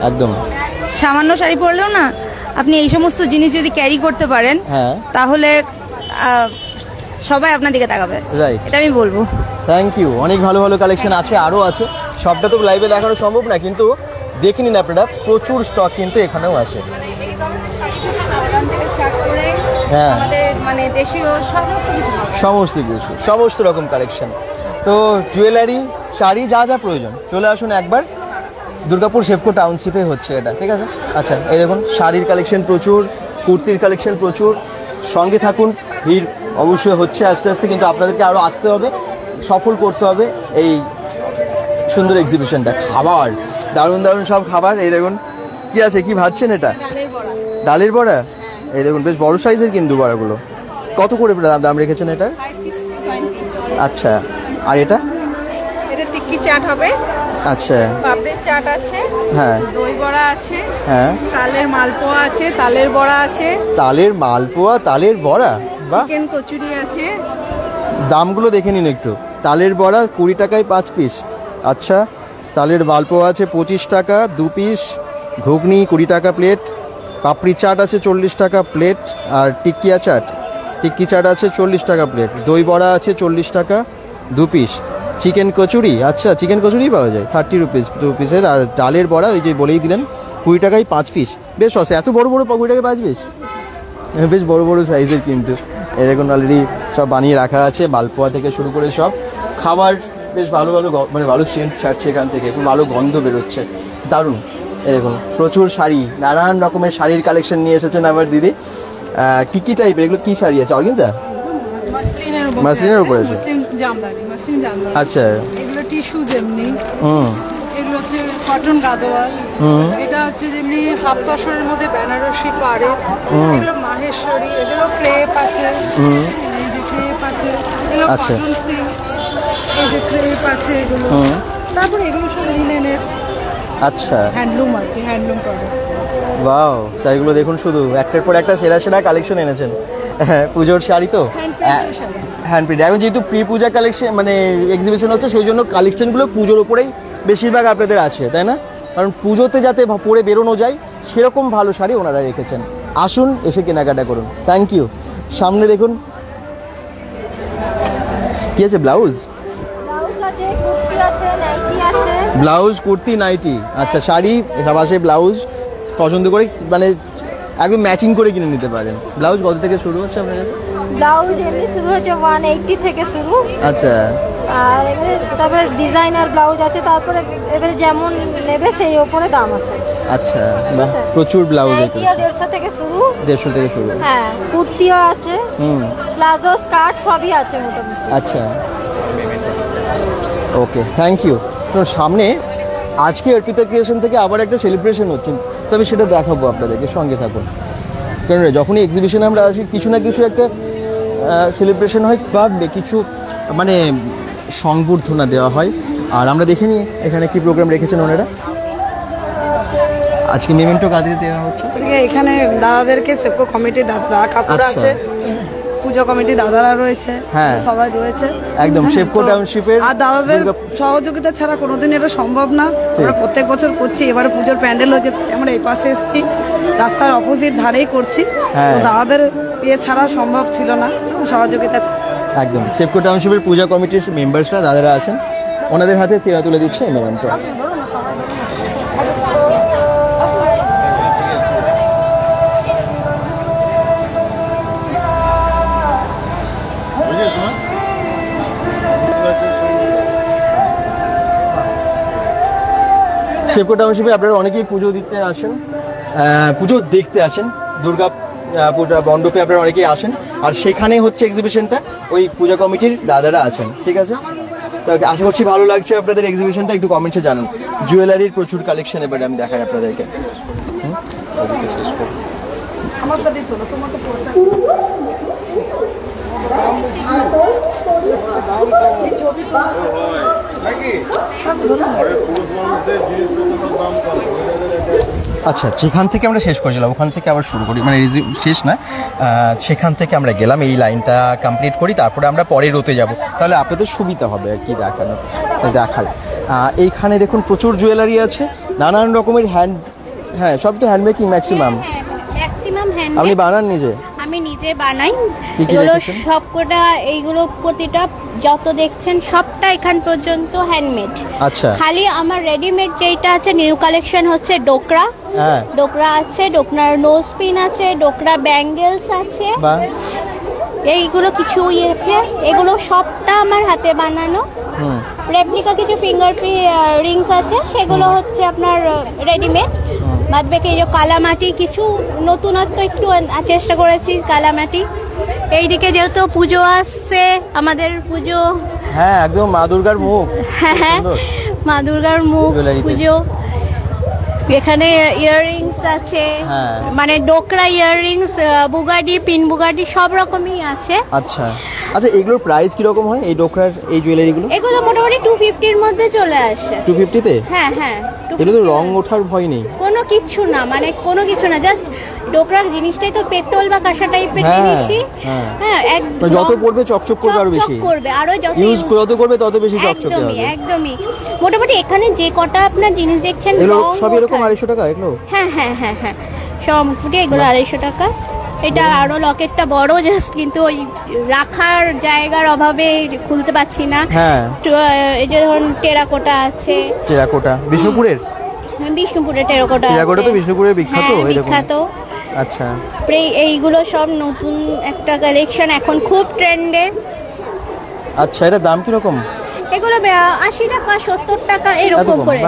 একদম। সামান্য শাড়ি পরলেও না, আপনি এই সমস্ত জিনিস যদি ক্যারি করতে পারেন, হ্যাঁ তাহলে সবাই আপনার দিকে তাকাবে, রাইট। এটা আমি বলবো। থ্যাংক ইউ, অনেক ভালো ভালো কালেকশন আছে, আরও আছে। সবটা তো লাইভে দেখানো সম্ভব না, কিন্তু দেখে নিন আপনারা, প্রচুর স্টক কিন্তু এখানেও আছে। হ্যাঁ, আমাদের মানে দেশীয় সমস্ত কিছু পাবেন। সমস্ত কিছু, সমস্ত রকম কালেকশন। তো জুয়েলারি, শাড়ি, যা যা প্রয়োজন চলে আসুন একবার। দুর্গাপুর শেপকো টাউনশিপে হচ্ছে এটা, ঠিক আছে? আচ্ছা, এই দেখুন শাড়ির কালেকশন প্রচুর, কুর্তির কালেকশন প্রচুর। সঙ্গে থাকুন, ভিড় অবশ্যই হচ্ছে আস্তে আস্তে, কিন্তু আপনাদেরকে আরও আসতে হবে, সফল করতে হবে এই সুন্দর এক্সিবিশনটা। খাবার, দারুণ দারুণ সব খাবার। এই দেখুন কি আছে, কি ভাবছেন এটা? ডালের বড়া। এই দেখুন বেশ বড় সাইজের কিন্তু বড়াগুলো। কত করে দাম রেখেছেন এটার? আচ্ছা, আর এটা? এটা টিক্কি চাট হবে, আচ্ছা, পাপড়ির চাট আছে, হ্যাঁ দই বড়া আছে, হ্যাঁ, তালের মালপোয়া আছে, তালের বড়া আছে, তালের মালপোয়া, তালের বড়া, বাহ। চিকেন কচুরি আছে। দামগুলো দেখে নিন একটু। তালের বড়া 20 টাকায় 5 পিস। আচ্ছা, তালের মালপোয়া আছে 25 টাকা 2 পিস, ঘুগনি 20 টাকা প্লেট, পাপড়ি চাট আছে 40 টাকা প্লেট, আর টিক্কি চাট আছে 40 টাকা প্লেট, দই বড়া আছে 40 টাকা 2 পিস, চিকেন কচুরি, আচ্ছা চিকেন কচুরি পাওয়া যায় 30 রুপিস 2 পিসের, আর ডালের বড়া ওই যে বলেই দিলেন 20 টাকায় 5 পিস। বেশ সস্তা, এত বড় বড় 20 টাকায় 5 পিস, বেশ বড় বড় সাইজের কিন্তু। এই দেখুন অলরেডি সব বানিয়ে রাখা আছে, মালপোয়া থেকে শুরু করে সব খাবার। বেশ ভালো ভালো মানে ভালো সেন্ট ছাড়ছে এখান থেকে, খুব ভালো গন্ধ বেরোচ্ছে, দারুণ। এই দেখুন প্রচুর শাড়ি, নানান রকমের শাড়ির কালেকশন নিয়ে এসেছেন আবার দিদি। কি কি টাইপের এগুলো, কি শাড়ি আছে? অর্গানজা, মাসলিনের উপরে আছে, জামদানি, মাসলিন জামদানি। আচ্ছা, এগুলো টিস্যু যেমনি, হুম এগুলো হচ্ছে কটন গাদোয়াল, এটা হচ্ছে যেমনি হাফ তসরের মধ্যে বেনারসি পাড়ে, এগুলো মাহেশ্বরী, এগুলো ক্রেপ আছে, এই যে ক্রেপ আছে, এগুলো আচ্ছা। কটন সিল্ক, এই যে ক্রেপ আছে এগুলো। তারপরে এগুলো সব লিনেনের আচ্ছা, হ্যান্ডলুম আর কি, হ্যান্ডলুম প্রোডাক্ট। ওয়াও, শাড়িগুলো দেখুন, শুধু একটার পর একটা সেরা সেরা কালেকশন এনেছেন। হ্যাঁ, পুজোর শাড়ি তো হ্যান্ড প্রিন্ট। এখন যেহেতু প্রি পূজা কালেকশন মানে এক্সিবিশন হচ্ছে, সেই জন্য কালেকশনগুলো পুজোর ওপরেই বেশিরভাগ আপনাদের আছে, তাই না? কারণ পুজোতে যাতে পরে বেরোনো যায় সেরকম ভালো শাড়ি ওনারা রেখেছেন। আসুন, এসে কেনাকাটা করুন। Thank you. সামনে দেখুন কি আছে, ব্লাউজ, ব্লাউজ, কুর্তি, নাইটি। আচ্ছা, শাড়ি পাশে ব্লাউজ পছন্দ করে মানে একদম ম্যাচিং করে কিনে নিতে পারেন। ব্লাউজ কত থেকে শুরু হচ্ছে আপনার কাছে? ব্লাউজ এমনি শুরু হচ্ছে 180 থেকে শুরু। আচ্ছা, আর এবারে তারপরে ডিজাইনার ব্লাউজ আছে, তারপরে এবারে যেমন নেবে সেই ওপরে দাম আছে। আচ্ছা, বাহ, প্রচুর ব্লাউজ আছে। নাইটিও 150 থেকে শুরু। 150 থেকে শুরু। হ্যাঁ, কুর্তিও আছে, প্লাজো, স্কার্ট সবই আছে মোটামুটি। আচ্ছা, ওকে, থ্যাংক ইউ। তো সামনে আজকে অর্পিতা ক্রিয়েশন থেকে আবার একটা সেলিব্রেশন হচ্ছে, তবে সেটা দেখাবো আপনাদেরকে, সঙ্গে থাকুন। কারণ যখনই এক্সিবিশনে আমরা আসি কিছু না কিছু একটা সেলিব্রেশন হয় বা কিছু মানে সংবর্ধনা দেওয়া হয়। আর আমরা দেখে নিই এখানে কি প্রোগ্রাম রেখেছেন ওনারা। আজকে মেমেন্টো কাদের দেওয়া হচ্ছে? এখানে দাদাদেরকে সেপকো কমিটি দাদারা, কাকুরা আছে, পুজো কমিটি দাদারা রয়েছে, হ্যাঁ সবাই রয়েছে একদম শেপকো টাউনশিপের। আর দাদাদের সহযোগিতা ছাড়া কোনোদিন এটা সম্ভব না। আমরা প্রত্যেক বছর করছি, এবারে পুজোর প্যান্ডেল হয়েছে তাই আমরা এই পাশে এসেছি, রাস্তার অপোজিট ধারেই করছি। দাদাদের ইয়ে ছাড়া সম্ভব ছিল না, সহযোগিতা ছাড়া। একদম শেপকো টাউনশিপের পূজা কমিটির মেম্বার্সরা দাদারা আছেন, ওনাদের হাতে তেরা তুলে দিচ্ছে এই মেমেন্টো। শেপকো টাউনশিপে আপনারা অনেকেই পুজো দিতে আসেন, পুজো দেখতে আসেন, দুর্গা পূজা মণ্ডপে আপনারা অনেকেই আসেন, আর সেখানে হচ্ছে এক্সিবিশনটা, ওই পূজা কমিটির দাদারা আছেন। ঠিক আছে, তো আশা করছি ভালো লাগছে আপনাদের এক্সিবিশনটা। একটু কমেন্টসে জানান। জুয়েলারির প্রচুর কালেকশন এবারে আমি দেখাই আপনাদেরকে। আচ্ছা, যেখান থেকে আমরা শেষ করেছিলাম ওখান থেকে আবার শুরু করি, মানে শেষ না, সেখান থেকে আমরা গেলাম, এই লাইনটা কমপ্লিট করি, তারপরে আমরা পরের রোতে যাব, তাহলে আপনাদের সুবিধা হবে আর কি দেখার। এইখানে দেখুন প্রচুর জুয়েলারি আছে, নানান রকমের হ্যাঁ সব তো হ্যান্ডমেকিং ম্যাক্সিমাম। আপনি বানান নিজে? আমি নিজে বানাই। এগুলো সবকটা, এইগুলো প্রতিটা যত দেখছেন সবটা এখান পর্যন্ত হ্যান্ডমেড। আচ্ছা, খালি আমার রেডিমেড যেটা আছে নিউ কালেকশন হচ্ছে ডোকরা। ডোকরা আছে, ডোকরার নোজ পিন আছে, ডোকরা ব্যাঙ্গেলস আছে, এইগুলো কিছু আছে, এগুলো সবটা আমার হাতে বানানো। রেপ্লিকা কিছু ফিঙ্গার রিংস আছে, সেগুলো হচ্ছে আপনার রেডিমেড। বাদ বাকি এই যে কালামাটি, কিছু নতুনত্ব একটু চেষ্টা করেছি কালামাটি। এইদিকে যেহেতু পুজো আসছে, আমাদের পুজো, হ্যাঁ একদম মা দুর্গার মুখ, হ্যাঁ মা দুর্গার মুখ পুজো। এখানে ইয়াররিংস আছে, মানে ডোকরা ইয়াররিংস, বুগাডি, পিন বুগাডি সব রকমই আছে। আচ্ছা আচ্ছা, এগুলোর প্রাইস কি রকম হয় এই ডোকরার এই জুয়েলারিগুলো? এগুলো মোটামুটি 250 এর মধ্যে চলে আসে। 250 তে? হ্যাঁ হ্যাঁ, এগুলো তো রং ওঠার ভয় নেই? কোনো কিছু না, মানে কোনো কিছু না, জাস্ট ডোকরা জিনিসটাই তো পেতল বা কাঁসা টাইপের জিনিসই। হ্যাঁ, একদম যত পড়বে চকচক করবে আরো বেশি, করবে আরো, যত ইউজ যত করবে তত বেশি চকচকে হবে। একদমই। মোটামুটি এখানে যে কটা আপনার জিনিস দেখছেন সব এরকম 250 টাকা এগুলো? হ্যাঁ হ্যাঁ হ্যাঁ হ্যাঁ, সব এগুলো 250 টাকা। এটা আরো লকেটটা বড়, জাস্ট কিন্তু ওই রাখার জায়গার অভাবে খুলতে পারছি না। হ্যাঁ, এই যে ধরুন টেরাকোটা আছে। টেরাকোটা বিষ্ণুপুরের? বিষ্ণুপুরের টেরাকোটা তো বিষ্ণুপুরের বিখ্যাত। এই দেখুন, বিখ্যাত। আচ্ছা, এইগুলো সব নতুন একটা কালেকশন, এখন খুব ট্রেন্ডে। আচ্ছা, এটা দাম কি রকম? এগুলো 80 টাকা 70 টাকা এরকম করে।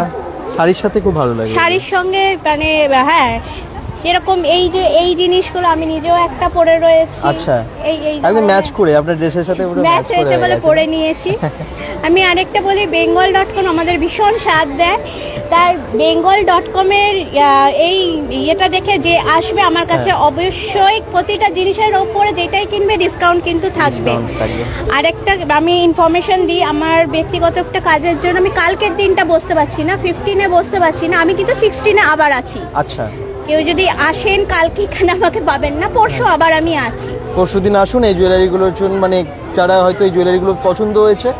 শাড়ির সাথে খুব ভালো লাগে, শাড়ির সঙ্গে মানে হ্যাঁ যেরকম এই যে এই জিনিসগুলো আমি নিজেও একটা পরে রয়েছি। আচ্ছা, এই এই একদম ম্যাচ করে আপনার ড্রেসের সাথে পুরো ম্যাচ হয়েছে বলে পরে নিয়েছি। আমি আরেকটা বলি, bengal.com আমাদের ভীষণ স্বাদ দেয়। তার bengal.com-এর এই ইয়েটা দেখে যে আসবে আমার কাছে অবশ্যই প্রতিটা জিনিসের ওপরে যেটাই কিনবে ডিসকাউন্ট কিন্তু থাকবে। আরেকটা আমি ইনফরমেশন দিই, আমার ব্যক্তিগত একটা কাজের জন্য আমি কালকের দিনটা বসতে পারছি না, 15-এ বসতে পারছি না, আমি কিন্তু 16-এ আবার আছি। আচ্ছা, কেউ যদি আসেন কালকে এখানে আমাকে পাবেন না, পরশু আবার আমি আছি। পরশু দিন আসুন এই জুয়েলারিগুলোর জন্য, মানে যারা হয়তো এই জুয়েলারিগুলো পছন্দ হয়েছে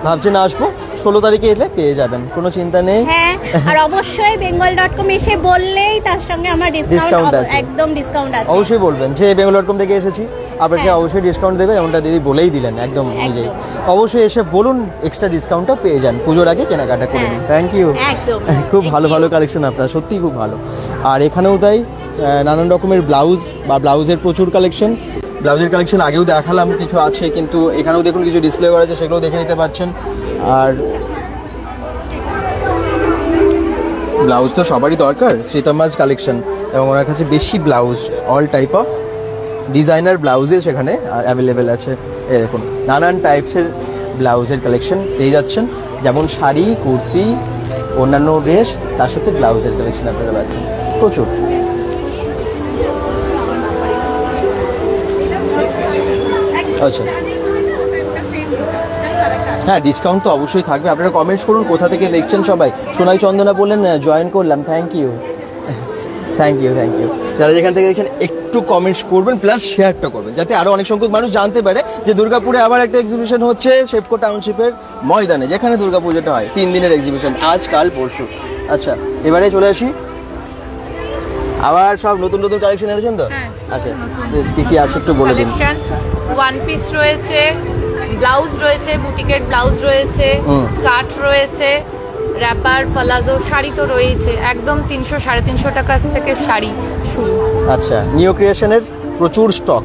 ভাবছেন আসবো, 16 তারিখে এলে পেয়ে যাবেন, কোনো চিন্তা নেই। হ্যাঁ, আর অবশ্যই bengal.com এসে বললেই তার সঙ্গে আমার ডিসকাউন্ট একদম ডিসকাউন্ট আছে। অবশ্যই বলবেন যে bengal.com থেকে এসেছি, আপনাকে অবশ্যই ডিসকাউন্ট দেবে, এমনটা দিদি বলেই দিলেন একদম নিজেই। অবশ্যই এসে বলুন, এক্সট্রা ডিসকাউন্টও পেয়ে যান, পুজোর আগে কেনাকাটা করে নিন। থ্যাংক ইউ, একদম খুব ভালো ভালো কালেকশন আপনার, সত্যিই খুব ভালো। আর এখানেও তাই নানান রকমের ব্লাউজ বা ব্লাউজের প্রচুর কালেকশন। ব্লাউজের কালেকশন আগেও দেখালাম, কিছু আছে, কিন্তু এখানেও দেখুন কিছু ডিসপ্লে করা আছে, সেগুলো দেখে নিতে পারছেন। আর ব্লাউজ তো সবারই দরকার, শ্রীতমাজ কালেকশন, এবং ওনার কাছে বেশি blouse, all type of designer ব্লাউজে সেখানে অ্যাভেলেবেল আছে। এই দেখুন নানান টাইপসের ব্লাউজের কালেকশন পেয়ে যাচ্ছেন, যেমন শাড়ি, কুর্তি, অন্যান্য ড্রেস, তার সাথে ব্লাউজের কালেকশন আপনারা পাচ্ছেন প্রচুর। আচ্ছা, হ্যাঁ ডিসকাউন্ট তো অবশ্যই থাকবে। আপনারা কমেন্টস করুন কোথা থেকে দেখছেন সবাই। সোনাই চন্দনা বললেন জয়েন করলাম, thank you thank you thank you. যারা যেখান থেকে দেখছেন একটু কমেন্টস করবেন, প্লাস শেয়ারটা করবেন, যাতে আরও অনেক সংখ্যক মানুষ জানতে পারে যে দুর্গাপুরে আবার একটা এক্সিবিশন হচ্ছে শেপকো টাউনশিপের ময়দানে, যেখানে দুর্গাপুজোটা হয়। 3 দিনের এক্সিবিশন, আজ কাল পরশু। আচ্ছা, এবারে চলে আসি, আবার সব নতুন নতুন কালেকশন এনেছেন তো? আচ্ছা, কি কি আছে একটু বলে দিন। ওয়ান পিস রয়েছে, ব্লাউজ রয়েছে, বুটিকের ব্লাউজ রয়েছে, স্কার্ট রয়েছে, র্যাপার, পালাজো, শাড়ি তো রয়েছে। একদম 300-350 টাকা থেকে শাড়ি শুরু। আচ্ছা, নিউ ক্রিয়েশনের প্রচুর স্টক।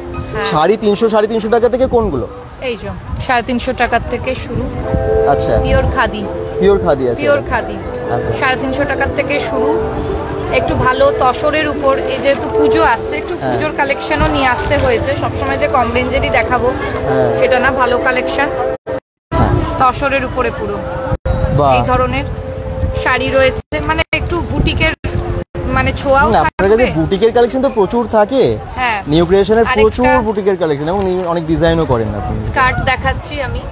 শাড়ি 300-350 টাকা থেকে কোনগুলো? এই যে 350 টাকা থেকে শুরু। আচ্ছা, পিওর খাদি, পিওর খাদি আছে, পিওর খাদি। আচ্ছা, 350 টাকা থেকে শুরু। একটু ভালো তসরের উপর, এই যেহেতু পুজো আসছে, একটু পুজোর কালেকশনও নিয়ে আসতে হয়েছে। সবসময় যে কম রেঞ্জেরই দেখাবো সেটা না, ভালো কালেকশন তসরের উপরে পুরো এই ধরনের শাড়ি রয়েছে, মানে একটু বুটিকের মানে ছোঁয়াও থাকবে। আপনার কাছে বুটিকের কালেকশন তো প্রচুর থাকে। হ্যাঁ, নিউ ক্রিয়েশনের প্রচুর বুটিকের কালেকশন, এবং অনেক ডিজাইনও করেন আপনি। স্কার্ট দেখাচ্ছি আমি,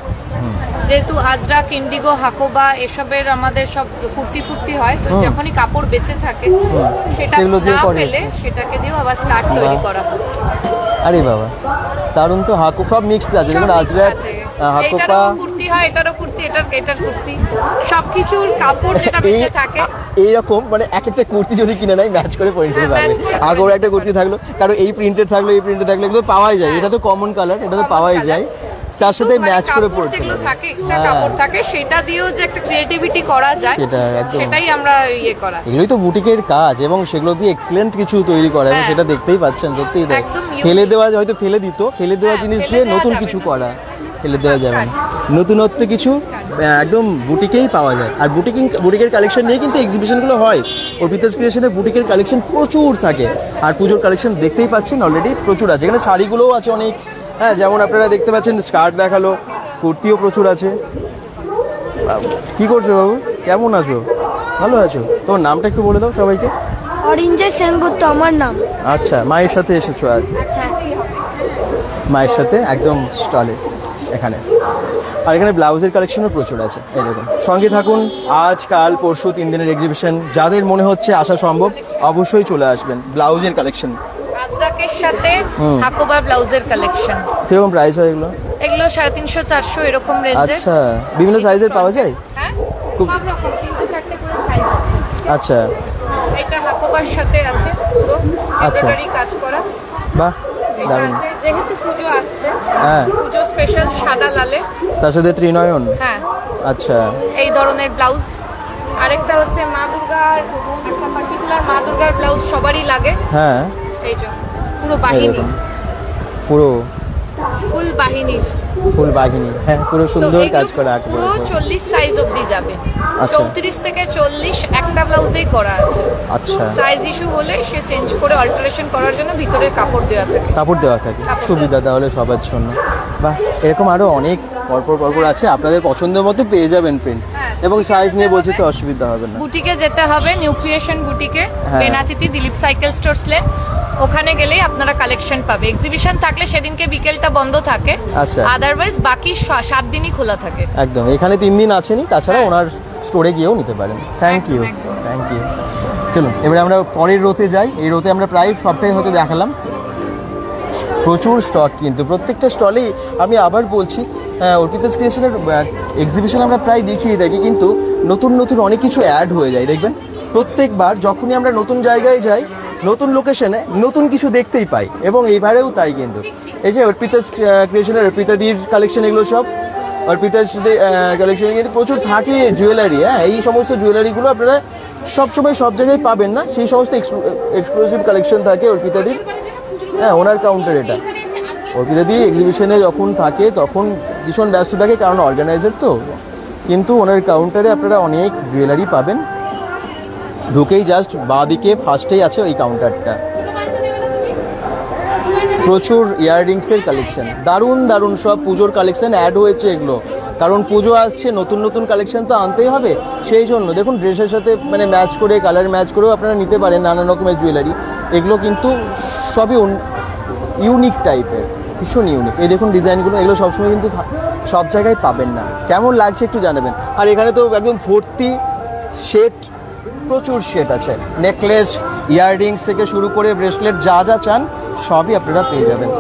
যেহেতু আজরাক, ইন্ডিগো, হাকোবা এসবের আমাদের সব কুর্তি ফুর্তি হয়, তো যখনই কাপড় বেঁচে থাকে সেটা না ফেলে সেটাকে দিয়েও আবার স্কার্ট তৈরি করা হয়। আরে বাবা, দারুণ তো। হাকো সব মিক্সড আছে, যেমন আজরাক, হাকোপা কুর্তি হয়, এটারও কুর্তি, এটার কুর্তি, সবকিছুর কাপড় যেটা বেঁচে থাকে এইরকম, মানে এক একটা কুর্তি যদি কিনে নেয় ম্যাচ করে পরে নিতে পারবে। আগেও একটা কুর্তি থাকলো, কারণ এই প্রিন্টেড থাকলো, এই প্রিন্টেড থাকলো, এগুলো পাওয়াই যায়। এটা তো কমন কালার, এটা তো পাওয়াই যায়, তার সাথে ম্যাচ করে পড়ছে। যেগুলো থাকে এক্সট্রা কাপড় থাকে, সেটা দিয়েও যে একটা ক্রিয়েটিভিটি করা যায়, সেটাই আমরা ইয়ে করা। এগুলোই তো বুটিকের কাজ, এবং সেগুলো দিয়ে এক্সিলেন্ট কিছু তৈরি করা, এবং সেটা দেখতেই পাচ্ছেন। সত্যিই তাই, ফেলে দেওয়া হয়তো ফেলে দিত, ফেলে দেওয়া জিনিস দিয়ে নতুন কিছু করা, ফেলে দেওয়া যাবে না। নতুনত্ব কিছু একদম বুটিকেই পাওয়া যায়। আর বুটিকের কালেকশন নিয়ে কিন্তু এক্সিবিশনগুলো হয়। অর্পিতাস ক্রিয়েশনের বুটিকের কালেকশন প্রচুর থাকে, আর পুজোর কালেকশন দেখতেই পাচ্ছেন অলরেডি প্রচুর আছে। এখানে শাড়িগুলোও আছে অনেক, হ্যাঁ, যেমন আপনারা দেখতে পাচ্ছেন স্কার্ট দেখালো, কুর্তিও প্রচুর আছে। কি করছো বাবু, কেমন আছো? ভালো আছো? তোমার নামটা একটু বলে দাও সবাইকে। অরিঞ্জয় সেনগুপ্ত আমার নাম। আচ্ছা, মায়ের সাথে এসেছো আজ? মায়ের সাথে একদম স্টলে এখানে। আর এখানে ব্লাউজের কালেকশনও প্রচুর আছে, এই দেখুন। সঙ্গে থাকুন, আজ কাল পরশু 3 দিনের এক্সিবিশন। যাদের মনে হচ্ছে আসা সম্ভব অবশ্যই চলে আসবেন। ব্লাউজের কালেকশন আজরাকের সাথে হাকোবা ব্লাউজের কালেকশন। কিরকম প্রাইস হয় এগুলো? এগুলো 350-400 এরকম রেঞ্জে। আচ্ছা, বিভিন্ন সাইজের পাওয়া যায়? হ্যাঁ, সব রকম 3-4টে করে সাইজ আছে। আচ্ছা, এটা হাকোবার সাথে আছে পুরো এমব্রয়ডারি কাজ করা। বাহ, দারুণ। যেহেতু পুজো আসছে, হ্যাঁ, পুজো স্পেশাল সাদা লালে, তার সাথে ত্রিনয়ন। হ্যাঁ, আচ্ছা, এই ধরনের ব্লাউজ। আরেকটা হচ্ছে মা দুর্গার, একটা পার্টিকুলার মা দুর্গার ব্লাউজ সবারই লাগে। হ্যাঁ, এই যে পুরো বাহিনী, পুরো ফুল বাহিনী ফুল বাঘিনী, হ্যাঁ পুরো সুন্দর কাজ করা আঁকবো। পুরো 40 সাইজ অবধি যাবে, আচ্ছা। 34 থেকে 40 একটা ব্লাউজেই করা আছে। আচ্ছা, সাইজ ইস্যু হলে সে চেঞ্জ করে অল্টারেশন করার জন্য ভিতরে কাপড় দেওয়া থাকে। কাপড় দেওয়া থাকে, সুবিধা তাহলে সবার জন্য। বাহ, এরকম আরো অনেক পরপর আছে, আপনাদের পছন্দ মতো পেয়ে যাবেন প্রিন্ট, এবং সাইজ নিয়ে বলছি তো অসুবিধা হবে না। বুটিকে যেতে হবে, নিউ ক্রিয়েশন বুটিকে, Benachity Dilip cycle stores lane, ওখানে গেলেই আপনারা কালেকশন পাবে। এক্সিবিশন থাকলে সেদিনকে বিকেলটা বন্ধ থাকে, আচ্ছা। আদারওয়াইজ বাকি 7 দিনই খোলা থাকে। একদম, এখানে 3 দিন আছেনই, তাছাড়া ওনার স্টোরে গিয়েও নিতে পারেন। Thank you. চলুন এবারে আমরা পরের রোতে যাই। এই রোতে আমরা প্রায় সবটাই হতে দেখালাম, প্রচুর স্টক কিন্তু প্রত্যেকটা স্টলেই। আমি আবার বলছি, অর্পিতাস ক্রিয়েশনের এক্সিবিশন আমরা প্রায় দেখিয়ে থাকি, কিন্তু নতুন অনেক কিছু অ্যাড হয়ে যায়। দেখবেন প্রত্যেকবার যখনই আমরা নতুন জায়গায় যাই, নতুন লোকেশনে নতুন কিছু দেখতেই পাই, এবং এইবারেও তাই। কিন্তু এই যে অর্পিতাস ক্রিয়েশনের অর্পিতাদির কালেকশন, এগুলো সব অর্পিতাস কালেকশনে কিন্তু প্রচুর থাকে জুয়েলারি। এই সমস্ত জুয়েলারিগুলো আপনারা সবসময় সব জায়গায় পাবেন না, সেই সমস্ত এক্সক্লুসিভ কালেকশন থাকে অর্পিতাদির। ওনার কাউন্টার এটা। অর্পিতাদি এক্সিবিশনে যখন থাকে তখন ভীষণ ব্যস্ত থাকে, কারণ অর্গানাইজার তো, কিন্তু ওনার কাউন্টারে আপনারা অনেক জুয়েলারি পাবেন। ঢুকেই জাস্ট বাঁ দিকে ফার্স্টেই আছে ওই কাউন্টারটা, প্রচুর ইয়াররিংসের কালেকশন, দারুণ সব পুজোর কালেকশন অ্যাড হয়েছে এগুলো, কারণ পুজো আসছে, নতুন কালেকশন তো আনতেই হবে। সেই জন্য দেখুন ড্রেসের সাথে মানে ম্যাচ করে, কালার ম্যাচ করেও আপনারা নিতে পারেন নানান রকমের জুয়েলারি। এগুলো কিন্তু সবই ইউনিক টাইপের, ভীষণ ইউনিক। এই দেখুন ডিজাইনগুলো, এগুলো সবসময় কিন্তু সব জায়গায় পাবেন না। কেমন লাগছে একটু জানাবেন। আর এখানে তো একদম ভর্তি সেট, প্রচুর সেট আছে, নেকলেস, ইয়াররিংস থেকে শুরু করে ব্রেসলেট, যা চান সবই আপনারা পেয়ে যাবেন।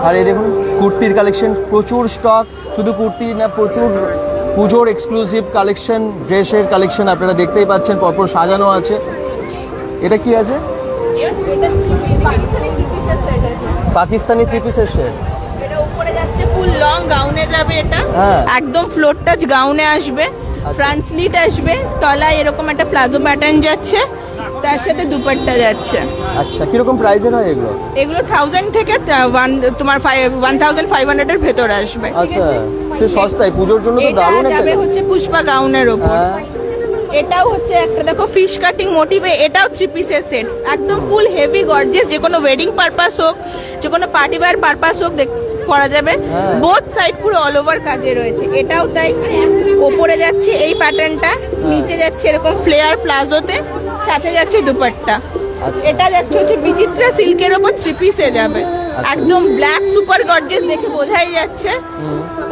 আর এই দেখুন কুর্তির কালেকশন, প্রচুর স্টক, শুধু কুর্তি না, প্রচুর পুজোর এক্সক্লুসিভ কালেকশন, ড্রেসের কালেকশন আপনারা দেখতেই পাচ্ছেন, পরপর সাজানো আছে। এটা কি আছে? পাকিস্তানি 3 পিসের সেট। এটা উপরে যাচ্ছে ফুল লং গাউনে যাবে, এটা একদম ফ্লোর টাচ গাউনে আসবে, ফ্রন্ট স্লিট আসবে, তলায় এরকম একটা প্লাজো প্যাটার্ন যাচ্ছে, তার সাথে দুপাট্টা যাচ্ছে। আচ্ছা, কিরকম প্রাইসের হয় এগুলো? এগুলো 1000 থেকে তোমার 1500 এর ভেতর আসবে। আচ্ছা, সে সস্তায়, পুজোর জন্য তো দারুণ একটা যাবে হচ্ছে পুষ্পা গাউনের উপর। এটাও হচ্ছে একটা দেখো ফিশ কাটিং মোটিভে, এটাও 3 পিসের সেট, একদম ফুল হেভি গর্জিয়াস, যে কোনো ওয়েডিং পারপাস হোক, যে কোনো পার্টি ওয়্যার পারপাস হোক পরা যাবে। বোথ সাইড পুরো অল ওভার কাজে রয়েছে। এটাও তাই, ওপরে যাচ্ছে এই প্যাটার্নটা, নিচে যাচ্ছে এরকম ফ্লেয়ার প্লাজোতে, সাথে যাচ্ছে দুপাট্টা। এটা যাচ্ছে হচ্ছে বিচিত্রা সিল্কের ওপর 3 পিসে যাবে, একদম ব্ল্যাক সুপার গর্জিয়াস, দেখে বোঝাই যাচ্ছে।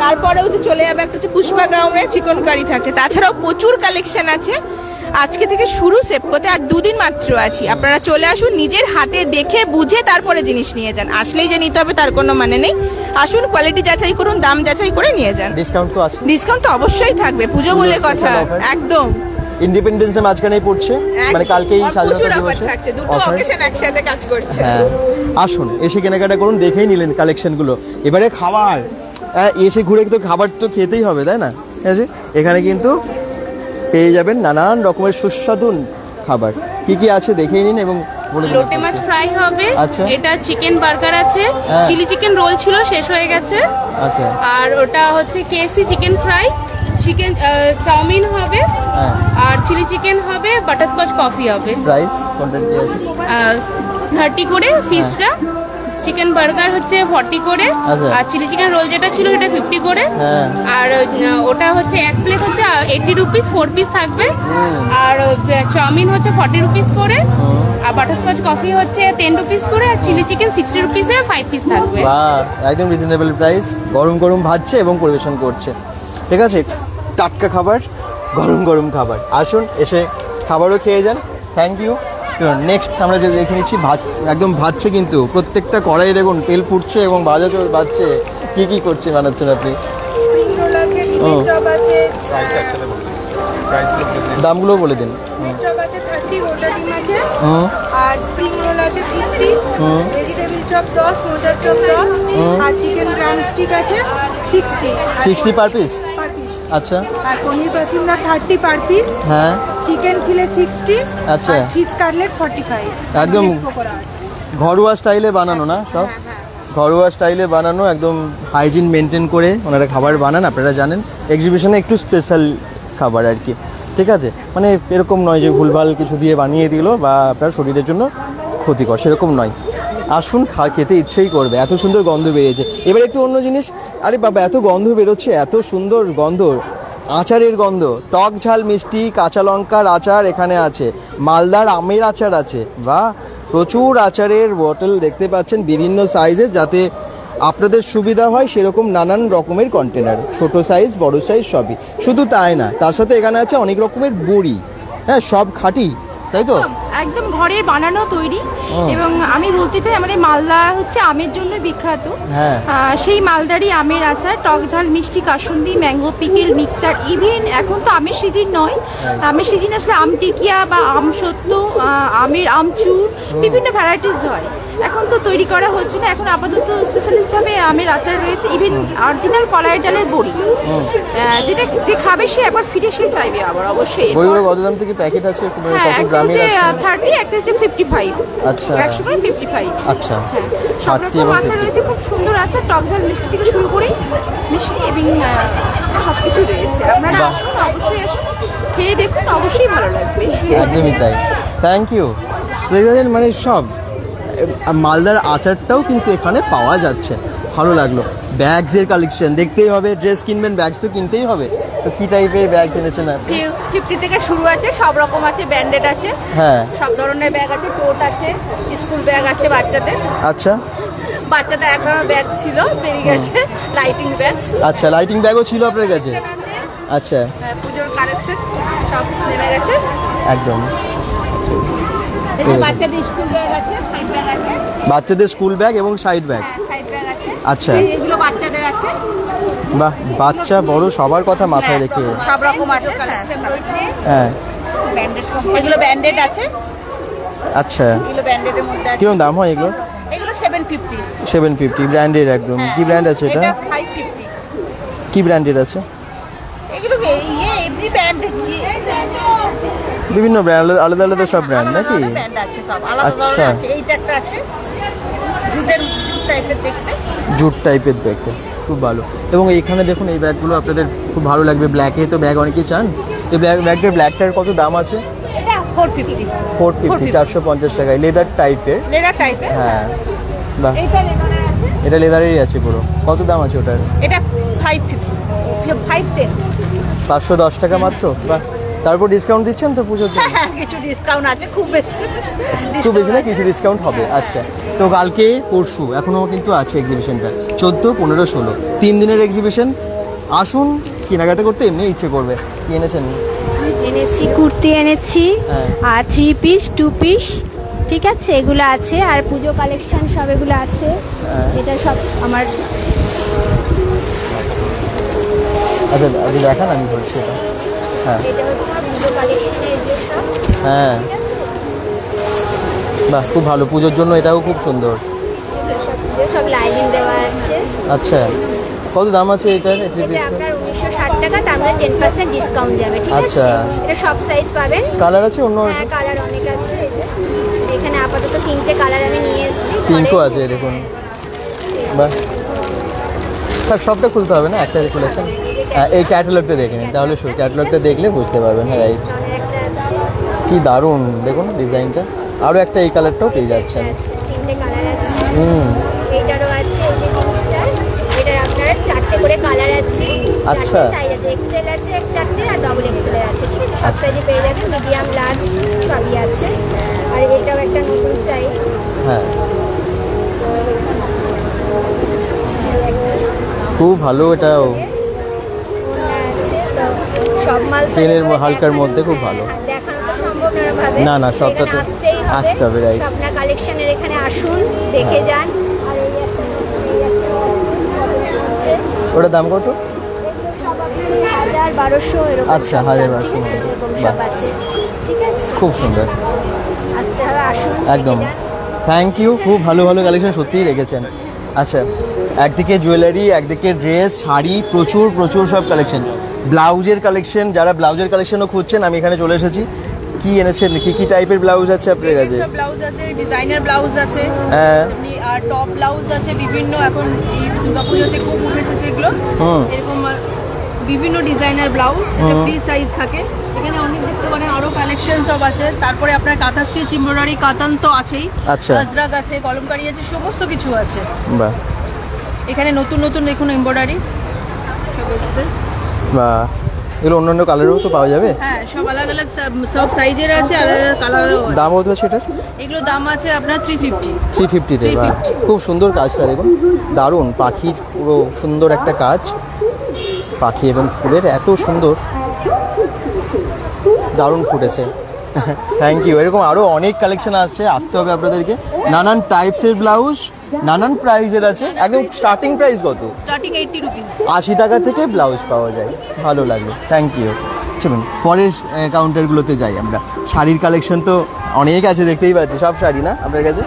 তারপরে হচ্ছে চলে যাবে একটা হচ্ছে পুষ্পা গাউনের চিকনকারি থাকছে। তাছাড়াও প্রচুর কালেকশন আছে, আজকে থেকে শুরু সেপকোতে, আর 2 দিন মাত্র আছি। আপনারা চলে আসুন, নিজের হাতে দেখে বুঝে তারপরে জিনিস নিয়ে যান। আসলেই যে নিতে হবে তার কোনো মানে নেই, আসুন কোয়ালিটি যাচাই করুন, দাম যাচাই করে নিয়ে যান। ডিসকাউন্ট তো আছে? ডিসকাউন্ট তো অবশ্যই থাকবে, পুজো বলে কথা। একদম ইন্ডিপেন্ডেন্স ডে মাঝখানেই পড়ছে, মানে কালকেই স্বাধীনতা দিবস থাকছে, দুটো অকেশন একসাথে কাজ করছে। হ্যাঁ, আসুন এসে কেনাকাটা করুন, দেখেই নিলেন কালেকশনগুলো। এবারে খাবার, এসে ঘুরে তো খাবার তো খেতেই হবে, তাই না? ঠিক আছে, এখানে কিন্তু পেয়ে যাবেন নানান রকমের সুস্বাদু খাবার। কি আছে দেখেই নিন এবং বলে দিন। লোটে মাছ ফ্রাই হবে, এটা চিকেন বার্গার আছে, চিলি চিকেন রোল ছিল শেষ হয়ে গেছে, আচ্ছা, আর ওটা হচ্ছে KFC chicken fry, chicken chow mein হবে, আর চিলি চিকেন হবে, বাটারস্কচ কফি হবে। প্রাইস কোনটা কি আছে? 30 করে ফিশটা, চিকেন বার্গার হচ্ছে 40 করে, আর চিলি চিকেন রোল যেটা ছিল সেটা 50 করে, আর ওটা হচ্ছে এক প্লেট হচ্ছে 80 রুপিস, 4 পিস থাকবে, আর চাউমিন হচ্ছে 40 রুপিস করে, আর বাটারস্কচ কফি হচ্ছে 10 রুপিস করে, আর চিলি চিকেন 60 রুপিসে 5 পিস থাকবে। বাহ, একদম রিজনেবল প্রাইস। গরম ভাজছে এবং পরিবেশন করছে। ঠিক আছে, টাটকা খাবার, গরম খাবার। আসুন এসে খাবারও খেয়ে যান। Thank you. নেক্সট আমরা যে দেখে নিচ্ছি, একদম ভাজছে, কিন্তু প্রত্যেকটা কড়াই দেখুন তেল ফুটছে এবং বাজছে। কি করছে বানাচ্ছেন আপনি? দামগুলো বলে দিন। আর স্প্রিং রোল আছে 50, ভেজিটেবল চপ 10, মোজার চপ 10, আর চিকেন গ্রাউন্ড স্টিক আছে 60 পার পিস। আচ্ছা, আর পনির পাসিন্দা 30 পার পিস, হ্যাঁ, চিকেন ফিলে 60, আচ্ছা, ফিশ কাটলেট 45। একদম ঘরোয়া স্টাইলে বানানো না সব? ঘরোয়া স্টাইলে বানানো, একদম হাইজিন মেনটেন করে ওনারা খাবার বানান, আপনারা জানেন। এক্সিবিশনে একটু স্পেশাল খাবার আর কি, ঠিক আছে, মানে এরকম নয় যে ভুলভাল কিছু দিয়ে বানিয়ে দিল বা আপনার শরীরের জন্য ক্ষতিকর, সেরকম নয়। আসুন, খেতে ইচ্ছেই করবে, এত সুন্দর গন্ধ বেরিয়েছে। এবার একটু অন্য জিনিস, আরে বাবা এত গন্ধ বেরোচ্ছে, এত সুন্দর গন্ধ, আচারের গন্ধ, টক ঝাল মিষ্টি কাঁচা লঙ্কার আচার এখানে আছে, মালদার আমের আচার আছে, বা প্রচুর আচারের বোতল দেখতে পাচ্ছেন বিভিন্ন সাইজের, যাতে আপনাদের সুবিধা হয় সেরকম নানান রকমের কন্টেনার, ছোট সাইজ বড় সাইজ সবই। শুধু তাই না, তার সাথে এখানে আছে অনেক রকমের বড়ি, হ্যাঁ সব খাঁটি, তাই তো? একদম ঘরের বানানো তৈরি। এবং আমি বলতে চাই আমাদের মালদা হচ্ছে আমের জন্য বিখ্যাত। সেই মালদারি আমের আচার, টক ঝাল মিষ্টি kasundi, mango pickle, mixture, even এখন তো আমের সিজন নয়, আমের সিজন আসলে আম টিকিয়া বা আম সত্য, আমের আমচুর, বিভিন্ন ভ্যারাইটিস হয়। এখন তো তৈরি করা হচ্ছে না, এখন আপাতত স্পেশালিস্ট ভাবে আমের আচার রয়েছে, ইভেন অরিজিনাল কলাই ডালের বড়ি, যেটা যে খাবে সে একবার ফিরে সে চাইবে আবার অবশ্যই। বড়িগুলো কত দাম থেকে প্যাকেট আছে? কত গ্রামের আছে? 30, একটা হচ্ছে 55। আচ্ছা, 100 করে 55। আচ্ছা, সব রকম আচার রয়েছে, খুব সুন্দর আচার, টক ঝাল মিষ্টি থেকে শুরু করে মিষ্টি এবং সবকিছু রয়েছে। আপনারা আসুন, অবশ্যই আসুন, খেয়ে দেখুন, অবশ্যই ভালো লাগবে। একদমই তাই, থ্যাংক ইউ। দেখেন মানে সব মালদার আচারটাও কিন্তু এখানে পাওয়া যাচ্ছে, ভালো লাগলো। ব্যাগসের কালেকশন দেখতেই হবে, ড্রেস কিনবেন ব্যাগস তো কিনতেই হবে, তো কি টাইপের ব্যাগ এনেছেন আপনি? 50 থেকে শুরু আছে, সব রকম আছে, ব্র্যান্ডেড আছে, হ্যাঁ সব ধরনের ব্যাগ আছে, টোট আছে, স্কুল ব্যাগ আছে বাচ্চাদের। আচ্ছা, বাচ্চাদের এক ধরনের ব্যাগ ছিল, বেরিয়ে গেছে, লাইটিং ব্যাগ। আচ্ছা, লাইটিং ব্যাগও ছিল আপনার কাছে? আচ্ছা, পুজোর কালেকশন সব নেমে গেছে একদম। বাচ্চাদের স্কুল ব্যাগ আছে, সাইড ব্যাগ আছে, বাচ্চাদের স্কুল ব্যাগ এবং সাইড ব্যাগ, সাইড ব্যাগ আছে। আচ্ছা, এগুলো বাচ্চাদের আছে। বাহ, বাচ্চা বড় সবার কথা মাথায় রেখে সব রকম আছে, কালেকশন রয়েছে। হ্যাঁ, ব্র্যান্ডেড, এগুলো ব্র্যান্ডেড আছে। আচ্ছা, এগুলো ব্র্যান্ডের মধ্যে আছে। কিরকম দাম হয় এগুলো? এগুলো 750। 750 ব্র্যান্ডের একদম। কি ব্র্যান্ড আছে এটা? 550। কি ব্র্যান্ডের আছে? এগুলো এমনি ব্র্যান্ড, বিভিন্ন ব্র্যান্ড, আলাদা আলাদা সব ব্র্যান্ড নাকি? ব্র্যান্ড আছে সব আলাদা আলাদা আছে। এইটা একটা আছে, জুট টাইপের দেখতে, জুট টাইপের দেখতে খুব ভালো। এবং এইখানে দেখুন এই ব্যাগগুলো আপনাদের খুব ভালো লাগবে, ব্ল্যাকে তো ব্যাগ অনেকেই চান। এই ব্ল্যাকটার কত দাম আছে? এটা 450। 450 টাকায়, লেদার টাইপের। হ্যাঁ, বাহ, এটা লেদারেরই আছে পুরো। কত দাম আছে ওটার? এটা 510। 510 টাকা মাত্র, বাহ। তারপর ডিসকাউন্ট দিচ্ছেন তো পুজোর জন্য? হ্যাঁ, কিছু ডিসকাউন্ট আছে, খুব বেশি না, কিছু ডিসকাউন্ট হবে। আচ্ছা, তো কালকে পরশু এখনো কিন্তু আছে এক্সিবিশনটা, 14, 15, 16, 3 দিনের এক্সিবিশন। আসুন, কেনাকাটা করতে এমনি ইচ্ছে করবে। কি এনেছেন? এনেছি কুর্তি এনেছি, আর 3 পিস 2 পিস, ঠিক আছে, এগুলো আছে। আর পুজো কালেকশন সব এগুলো আছে, এটা সব আমার। আচ্ছা, দেখান, আমি বলছি এটা। হ্যাঁ, এটা হচ্ছে পুজো কালেকশনের যে সব। হ্যাঁ, বাহ, খুব ভালো, পুজোর জন্য এটাও খুব সুন্দর। সব লাইনিং দেওয়া আছে। আচ্ছা, কত দাম আছে এটার? এটা আপনার 1960 টাকা, তার মধ্যে 10% ডিসকাউন্ট যাবে, ঠিক আছে। আচ্ছা, এটা সব সাইজ পাবেন। কালার আছে অন্য? হ্যাঁ, কালার অনেক আছে। এখানে আপাতত 3টে কালার আমি নিয়ে এসেছি। পিঙ্কও আছে দেখুন, বাহ। স্যার, সবটা খুলতে হবে না, একটা খুলেছেন। এই ক্যাটালগটা দেখে নিন, তাহলে ক্যাটালগটা দেখলে বুঝতে পারবেন। হ্যাঁ, রাইট, কি দারুণ দেখুন ডিজাইনটা। আরও একটা এই কালারটাও পেয়ে যাচ্ছেন। 3টে কালার আছে। এইটারও আছে, এটার আপনার 4টে করে কালার আছে। আচ্ছা, সাইজ আছে, এক্সেল আছে 4টে, আর ডবল এক্সেল আছে, ঠিক আছে। সব সাইজে পেয়ে যাবেন, মিডিয়াম লার্জ সবই আছে। আর এটাও একটা নতুন স্টাইল। হ্যাঁ, খুব ভালো, এটাও সব মাল ট্রেনের হালকার মধ্যে খুব ভালো। দেখানো তো সম্ভব না, না, সবটা তো আসতে হবে, রাইট। আপনার কালেকশনের এখানে আসুন, দেখে যান। আর এই ওটার দাম কত? 1000-1200 এরকম। আচ্ছা, 1000-1200 সব আছে, ঠিক আছে, খুব সুন্দর। আসতে হবে, আসুন একদম। থ্যাংক ইউ, খুব ভালো ভালো কালেকশন সত্যিই রেখেছেন। আচ্ছা, একদিকে জুয়েলারি, একদিকে ড্রেস, শাড়ি, প্রচুর সব কালেকশন। ব্লাউজের কালেকশন, যারা ব্লাউজের কালেকশনও খুঁজছেন, আমি এখানে চলে এসেছি। কি এনেছেন, কি টাইপের ব্লাউজ আছে আপনার কাছে? ব্লাউজ আছে, ডিজাইনার ব্লাউজ আছে, হ্যাঁ, যেমনি আর টপ ব্লাউজ আছে বিভিন্ন, এখন এই দুর্গাপুজোতে খুব উঠেছে যেগুলো, এরকম বিভিন্ন ডিজাইনার ব্লাউজ যেটা ফ্রি সাইজ থাকে। এখানে অনেক দেখতে পারেন আরো কালেকশন সব আছে। তারপরে আপনার কাঁথা স্টিচ, এমব্রয়ডারি, কাতান তো আছেই, আজরাক আছে, কলমকারী আছে, সমস্ত কিছু আছে। বাহ, এখানে নতুন নতুন দেখুন এমব্রয়ডারি সব এসছে। বাহ, এগুলো অন্যান্য কালারেও তো পাওয়া যাবে? হ্যাঁ, সব আলাদা আলাদা সব সাইজের আছে, আলাদা আলাদা কালারেও আছে। দাম কত আছে এটার? এগুলো দাম আছে আপনার 350। 350 তে? বাহ, খুব সুন্দর কাজটা দেখুন, দারুণ। পাখির পুরো সুন্দর একটা কাজ, পাখি এবং ফুলের এত সুন্দর, দারুণ ফুটেছে। Thank you. এরকম আরও অনেক কালেকশন আসতে হবে আপনাদেরকে। নানান টাইপসের ব্লাউজ, নানান প্রাইজের আছে। একদম স্টার্টিং প্রাইস কত? Starting 80 rupees. 80 টাকা থেকে ব্লাউজ পাওয়া যায়। ভালো লাগলো, থ্যাংক ইউ। চলুন পরের কাউন্টারগুলোতে যাই আমরা। শাড়ির কালেকশন তো অনেক আছে, দেখতেই পাচ্ছি। সব শাড়ি না আপনার কাছে?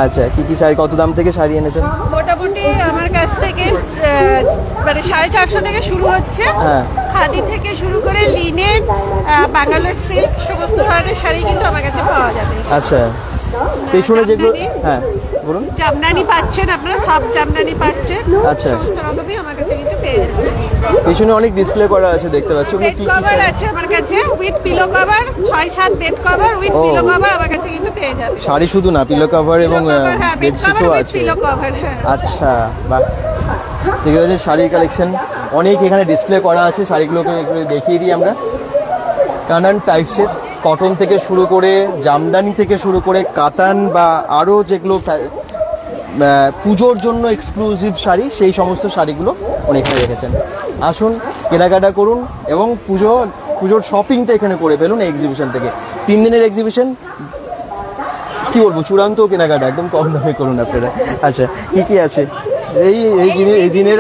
আচ্ছা, কি কি শাড়ি, কত দাম থেকে শাড়ি এনেছেন? মোটামুটি আমার কাছ থেকে মানে 450 থেকে শুরু হচ্ছে। হ্যাঁ, খাদি থেকে শুরু করে লিনেন, বাঙ্গালোর সিল্ক, সমস্ত ধরনের শাড়ি কিন্তু আমার কাছে পাওয়া যাবে। আচ্ছা, পেছনে যেগুলো, হ্যাঁ বলুন। জামদানি পাচ্ছেন আপনারা, সব জামদানি পাচ্ছেন। আচ্ছা, সমস্ত রকমই আমার কাছে কিন্তু পেয়ে যাচ্ছেন। পেছনে অনেক ডিসপ্লে করা আছে, দেখতে পাচ্ছি। বেড কভার আছে আমার কাছে with pillow cover, 6-7 bed cover with pillow cover আমার কাছে কিন্তু পেয়ে যাবে। শাড়ি শুধু না, পিলো কভার এবং বেডশিটও আছে। পিলো কভার, আচ্ছা, বাহ, ঠিক আছে। শাড়ির কালেকশন অনেক এখানে ডিসপ্লে করা আছে। শাড়িগুলোকে একটু দেখিয়ে দিই আমরা। নানান টাইপসের, কটন থেকে শুরু করে, জামদানি থেকে শুরু করে, কাতান বা আরও যেগুলো পুজোর জন্য এক্সক্লুসিভ শাড়ি, সেই সমস্ত শাড়িগুলো উনি এখানে রেখেছেন। আসুন, কেনাকাটা করুন এবং পুজোর শপিংটা এখানে করে ফেলুন এই এক্সিবিশন থেকে। 3 দিনের এক্সিবিশন, কি বলবো, চূড়ান্ত কেনাকাটা একদম কম দামে করুন আপনারা। আচ্ছা, কি কি আছে? এই জিনের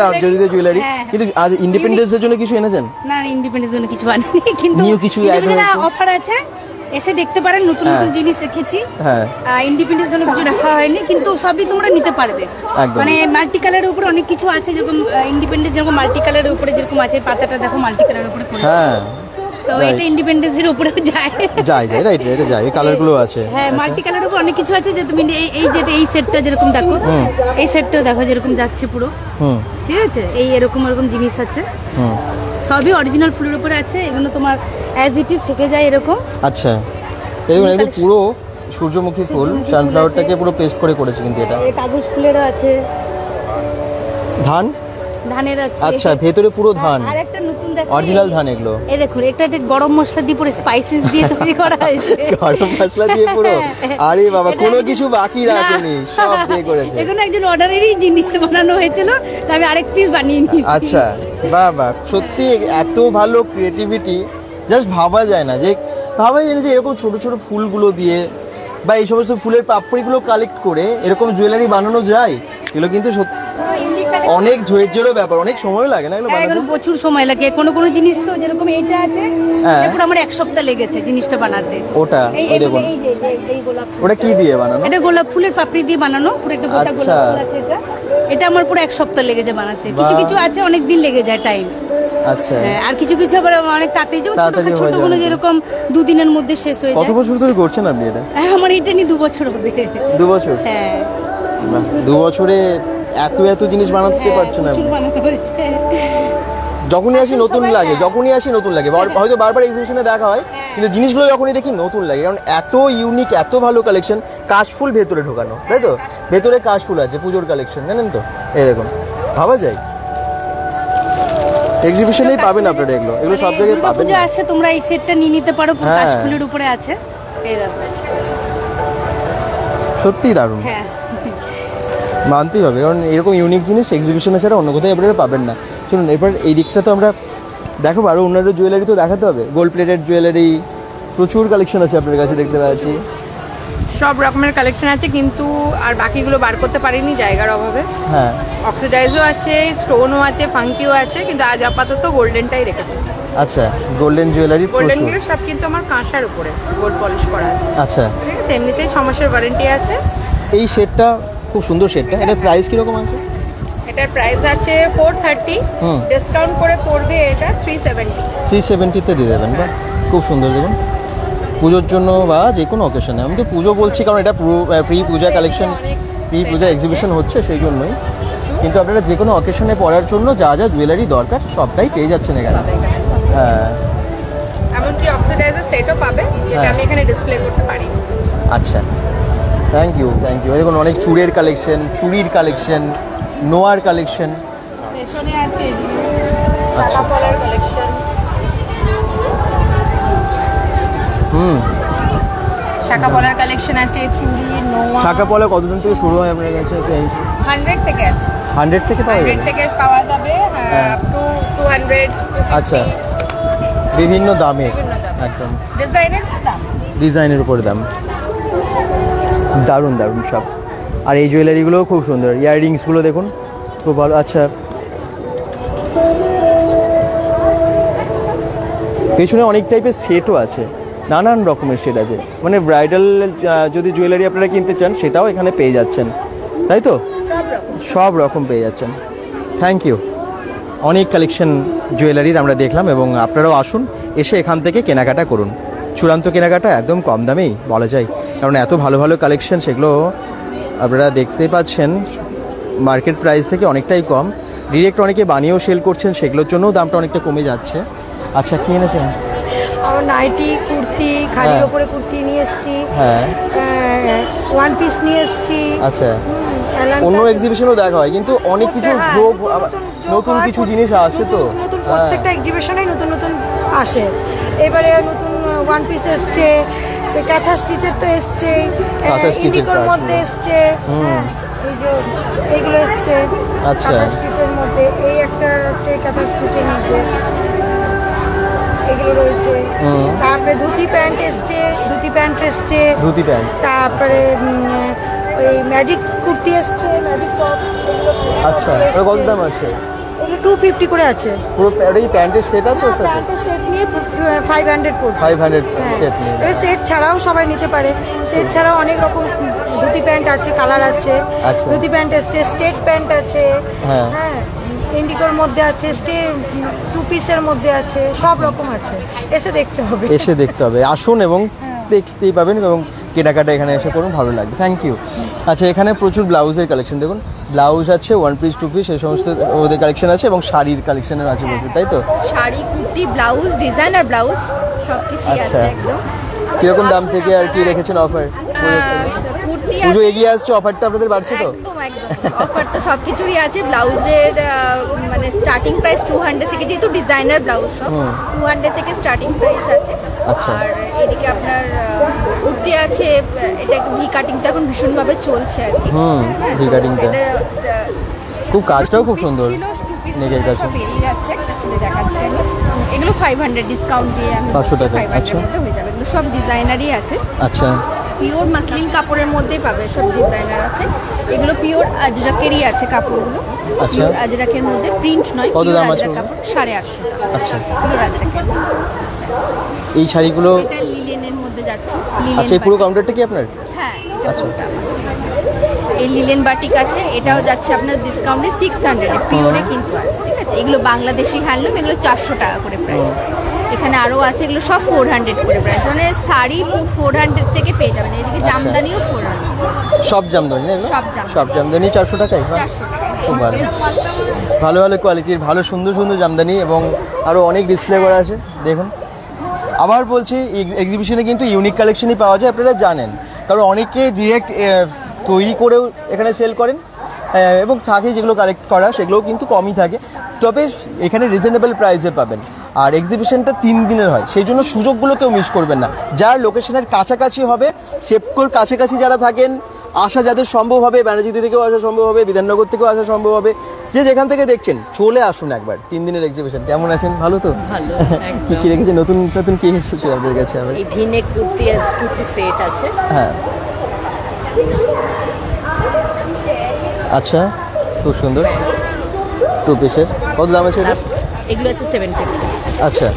জুয়েলারি। কিন্তু আজ ইন্ডিপেন্ডেন্সের জন্য কিছু এনেছেন? না, ইন্ডিপেন্ডেন্সের জন্য কিছু বানাইনি, কিন্তু নিউ কিছু অফার আছে, এসে দেখতে পারেন। নতুন নতুন জিনিস রেখেছি। হ্যাঁ, ইন্ডিপেন্ডেন্স জন্য কিছু রাখা হয়নি, কিন্তু সবই তোমরা নিতে পারবে। মানে মাল্টি কালারের উপরে অনেক কিছু আছে, যেরকম ইন্ডিপেন্ডেন্স যেরকম মাল্টি কালারের উপরে যেরকম আছে, পাতাটা দেখো মাল্টি কালারের উপরে পড়ে। হ্যাঁ, তো এটা ইন্ডিপেন্ডেন্সের উপরে যায় রাইট, এটা যায়, এই কালারগুলো আছে। হ্যাঁ, মাল্টি কালারের উপর অনেক কিছু আছে, যে তুমি এই সেটটা যেরকম দেখো, এই সেটটা দেখো যেরকম যাচ্ছে পুরো, ঠিক আছে। এরকম জিনিস আছে, সবই অরিজিনাল ফুলের উপরে আছে। এগুলো তোমার অ্যাজ ইট ইজ থেকে যায় এরকম। আচ্ছা, দেখুন একদম পুরো সূর্যমুখী ফুল, সানফ্লাওয়ারটাকে পুরো পেস্ট করে করেছে। কিন্তু এটা কাগজ ফুলেরও আছে, ধানের আছে। আচ্ছা, ভেতরে পুরো ধান, আর একটা নতুন দেখো অরিজিনাল ধান এগুলো। এই দেখুন, এটা গরম মশলা দিয়ে পুরো স্পাইসেস দিয়ে তৈরি করা হয়েছে। গরম মশলা দিয়ে পুরো? আরে বাবা, কোনো কিছু বাকি রাখেনি, সব দিয়ে করেছে। এগুলো একজন অর্ডারেরই জিনিস বানানো হয়েছিল, আমি আরেক পিস বানিয়ে নিয়েছি। আচ্ছা, বাহ, সত্যি এত ভালো ক্রিয়েটিভিটি, জাস্ট ভাবা যায় না যে এরকম ছোট ছোট ফুলগুলো দিয়ে বা এই সমস্ত ফুলের পাপড়িগুলো কালেক্ট করে এরকম জুয়েলারি বানানো যায়। এগুলো কিন্তু অনেক ধৈর্যেরও ব্যাপার, অনেক সময় লাগে না এগুলো বানাতে? প্রচুর সময় লাগে। কোনো জিনিস তো যেরকম এইটা আছে, পুরো আমার 1 সপ্তাহ লেগেছে জিনিসটা বানাতে। ওটা দেখুন, ওটা কি দিয়ে বানানো? এটা গোলাপ ফুলের পাপড়ি দিয়ে বানানো, পুরো একটা গোটা গোলাপ ফুল আছে। এটা আমার পুরো 1 সপ্তাহ লেগেছে বানাতে। কিছু কিছু আছে অনেক দিন লেগে যায় টাইম। আচ্ছা, আর কিছু কিছু আবার অনেক তাড়াতাড়ি, ছোটগুলো যেরকম 2 দিনের মধ্যে শেষ হয়ে যায়। কত বছর ধরে করছেন আপনি এটা? আমার এটা নিয়ে 2 বছর হবে। 2 বছর? হ্যাঁ, 2 বছরে এত জিনিস বানাতে পারছেন আপনি। যখনই আসি নতুন লাগে, হয়তো বারবার এক্সিবিশনে দেখা হয়, কিন্তু জিনিসগুলো যখনই দেখি নতুন লাগে, কারণ এত ইউনিক, এত ভালো কালেকশন। কাশফুল ভেতরে ঢোকানো, তাই তো? ভেতরে কাশফুল আছে, পুজোর কালেকশন, জানেন তো? এই দেখুন, ভাবা যায়। এক্সিবিশনেই পাবেন আপনারা এগুলো সব জায়গায় পাবেন। পূজা আসছে, তোমরা এই সেটটা নিয়ে নিতে পারো, পুরো কাশফুলের উপরে আছে। এই দেখো, সত্যি দারুণ। হ্যাঁ, মানতেই হবে, কারণ এরকম ইউনিক জিনিস এক্সিবিশনে ছাড়া অন্য কোথাও আপনারা পাবেন না। শুনুন, এরপর এই দিকটা তো আমরা দেখাবো, আরও অন্যান্য জুয়েলারি তো দেখাতে হবে। গোল্ড প্লেটেড জুয়েলারি প্রচুর কালেকশন আছে আপনার কাছে, দেখতে পাচ্ছি। সব রকমের কালেকশন আছে, কিন্তু আর বাকিগুলো বার করতে পারিনি জায়গার অভাবে। হ্যাঁ, অক্সিডাইজও আছে, স্টোনও আছে, ফাঙ্কিও আছে, কিন্তু আজ আপাতত গোল্ডেনটাই রেখেছি। আচ্ছা, গোল্ডেন জুয়েলারি, গোল্ডেনগুলো সব কিন্তু আমার কাঁসার উপরে গোল্ড পলিশ করা আছে। আচ্ছা, ঠিক আছে, এমনিতেই 6 মাসের ওয়ারেন্টি আছে। এই সেটটা খুব সুন্দর সেটটা, এটার প্রাইস কিরকম আছে? এটার প্রাইস আছে 430, ডিসকাউন্ট করে পড়বে এটা 370। 370 তে দিয়ে দেবেন? বা খুব সুন্দর, দেখুন পুজোর জন্য বা যে কোনো অকেশনে। আমি তো পুজো বলছি কারণ এটা প্রি পূজা কালেকশন, প্রি পূজা এক্সিবিশন হচ্ছে সেই জন্যই। কিন্তু আপনারা যে কোনো অকেশনে পরার জন্য যা যা জুয়েলারি দরকার সবটাই পেয়ে যাচ্ছেন এখানে। হ্যাঁ, এমনকি অক্সিডাইজার সেটও পাবে, যেটা আমি এখানে ডিসপ্লে করতে পারি। আচ্ছা, থ্যাংক ইউ। দেখুন অনেক চুড়ের কালেকশন, চুড়ির কালেকশন, নোয়ার কালেকশন। পেছনে আছে আচ্ছা, পলার কালেকশন। শাখা পলার কালেকশন আছে, চুড়ি, নোয়া। শাখা পলা কতদিন থেকে শুরু হয় আপনার কাছে? 100 থেকে আছে। 100 থেকে পাওয়া যাবে? 100 থেকে পাওয়া যাবে আপ টু 200। আচ্ছা, বিভিন্ন দামের, একদম ডিজাইনের উপর দাম। দারুণ দারুণ সব। আর এই জুয়েলারিগুলোও খুব সুন্দর, ইয়াররিংসগুলো দেখুন খুব ভালো। আচ্ছা, পেছনে অনেক টাইপের সেটও আছে, নানান রকমের সেট আছে। মানে ব্রাইডাল যদি জুয়েলারি আপনারা কিনতে চান সেটাও এখানে পেয়ে যাচ্ছেন, তাই তো? সব রকম পেয়ে যাচ্ছেন। Thank you. অনেক কালেকশন জুয়েলারির আমরা দেখলাম এবং আপনারাও আসুন, এসে এখান থেকে কেনাকাটা করুন। চূড়ান্ত কেনাকাটা একদম কম দামেই বলা যায়, কারণ এত ভালো ভালো কালেকশন, সেগুলো আপনারা দেখতে পাচ্ছেন মার্কেট প্রাইস থেকে অনেকটাই কম। ডিরেক্ট অনেকে বানিয়েও সেল করছেন, সেগুলোর জন্যও দামটা অনেকটা কমে যাচ্ছে। আচ্ছা, কি এনেছেন? আমার নাইটি, কুর্তি, খালির ওপরে কুর্তি নিয়ে এসেছি। হ্যাঁ, ওয়ান পিস নিয়ে এসেছি। আচ্ছা, অন্য এক্সিবিশনও দেখা হয় কিন্তু অনেক কিছু যোগ, নতুন কিছু জিনিস আসে তো। নতুন প্রত্যেকটা এক্সিবিশনেই নতুন নতুন আসে। এবারে নতুন ওয়ান পিস এসছে, কাঁথা স্টিচের তো এসছে, ইন্ডিকোর মধ্যে এসছে। এই যে এইগুলো এসছে কাঁথা স্টিচের মধ্যে। এই একটা হচ্ছে কাঁথা স্টিচের মধ্যে, এগুলো রয়েছে। তারপরে ধুতি প্যান্ট এসছে, ধুতি প্যান্ট। তারপরে ওই ম্যাজিক কুর্তি এসছে, ম্যাজিক টপ। আচ্ছা, কত দাম আছে? এগুলো 250 করে আছে। পুরো এই প্যান্টের সেট আছে? প্যান্টের সেট নিয়ে 500 পড়বে। 500 সেট নিয়ে। এই সেট ছাড়াও সবাই নিতে পারে। সেট ছাড়াও অনেক রকম ধুতি প্যান্ট আছে, কালার আছে। ধুতি প্যান্ট এসছে, স্টেট প্যান্ট আছে। হ্যাঁ, ইন্ডিকোর মধ্যে আছে, টু পিসের মধ্যে আছে, সব রকম আছে। এসে দেখতে হবে। আসুন এবং দেখতেই পাবেন এবং কেনাকাটা এখানে এসে করুন, ভালো লাগবে। Thank you. আচ্ছা, এখানে প্রচুর ব্লাউজের কালেকশন দেখুন, ব্লাউজ আছে, ওয়ান পিস, টু পিস, এই সমস্ত ওদের কালেকশন আছে এবং শাড়ির কালেকশনের আছে প্রচুর, তাই তো? Sari, kurti, blouse, designer blouse সব কিছুই আছে একদম। কিরকম দাম থেকে আর কি রেখেছেন অফার? পুজো এগিয়ে আসছে, অফারটা আপনাদের বাড়ছে তো? একদম অফার তো সব কিছুরই আছে। ব্লাউজের মানে স্টার্টিং প্রাইস 200 থেকে, যেহেতু ডিজাইনার ব্লাউজ সব 200 থেকে স্টার্টিং প্রাইস আছে। আর এদিকে আপনার কুর্তি আছে, এটা ভি কাটিংটা এখন ভীষণভাবে চলছে আর কি। ভি কাটিংটা খুব, কাজটাও খুব সুন্দর। নেকের কাছে বেরিয়ে যাচ্ছে, দেখাচ্ছি আমি। এগুলো 500 ডিসকাউন্ট দিয়ে আমি 500 টাকা। আচ্ছা, হয়ে যাবে। এগুলো সব ডিজাইনারই আছে। আচ্ছা, পিওর মাসলিন কাপড়ের মধ্যেই পাবে, সব ডিজাইনার আছে। এগুলো পিওর আজরাকেরই আছে কাপড়গুলো। আচ্ছা, আজরাকের মধ্যে প্রিন্ট নয়, কত দাম আছে? কাপড় 850 টাকা। আচ্ছা, পিওর আজরাকের। এই শাড়িগুলো এটা লিলেনের মধ্যে যাচ্ছে। আচ্ছা, এই পুরো কাউন্টারটা কি আপনার? হ্যাঁ, আচ্ছা। এই লিলেন বাটিক আছে, এটাও যাচ্ছে আপনার ডিসকাউন্টে 600 এ, পিওরে কিন্তু আছে, ঠিক আছে? এগুলো বাংলাদেশি হ্যান্ডলুম, এগুলো 400 টাকা করে প্রাইস। এখানে আরো আছে, এগুলো সব 400 করে প্রাইস। মানে শাড়ি 400 থেকে পেয়ে যাবেন। এদিকে জামদানিও 400। সব জামদানি না? সব জামদানি 400 টাকায়। 400 টাকা। খুব ভালো ভালো ভালো কোয়ালিটির, ভালো সুন্দর সুন্দর জামদানি এবং আরও অনেক ডিসপ্লে করা আছে দেখুন। আবার বলছি, এক্সিবিশনে কিন্তু ইউনিক কালেকশনই পাওয়া যায়, আপনারা জানেন, কারণ অনেকে ডিরেক্ট তৈরি করেও এখানে সেল করেন এবং থাকে যেগুলো কালেক্ট করা সেগুলোও কিন্তু কমই থাকে, তবে এখানে রিজনেবল প্রাইসে পাবেন। আর এক্সিবিশনটা 3 দিনের হয়, সেই জন্য সুযোগগুলো কেউ মিস করবেন না। যার লোকেশনের কাছাকাছি হবে, সেপকোর কাছাকাছি যারা থাকেন, আসা যাদের সম্ভব হবে, ব্যানার্জি থেকেও আসা সম্ভব হবে, বিধাননগর থেকেও আসা সম্ভব হবে, যে যেখান থেকে দেখছেন চলে আসুন একবার। 3 দিনের এক্সিবিশন। কেমন আছেন? ভালো তো? ভালো। কি রেখেছেন? নতুন নতুন কি এসেছে আপনাদের কাছে? আবার এই ভিনেক কুর্তি সেট আছে। হ্যাঁ, আচ্ছা, খুব সুন্দর। টু পিসের কত দাম আছে এটা? এগুলো আছে 750। আচ্ছা,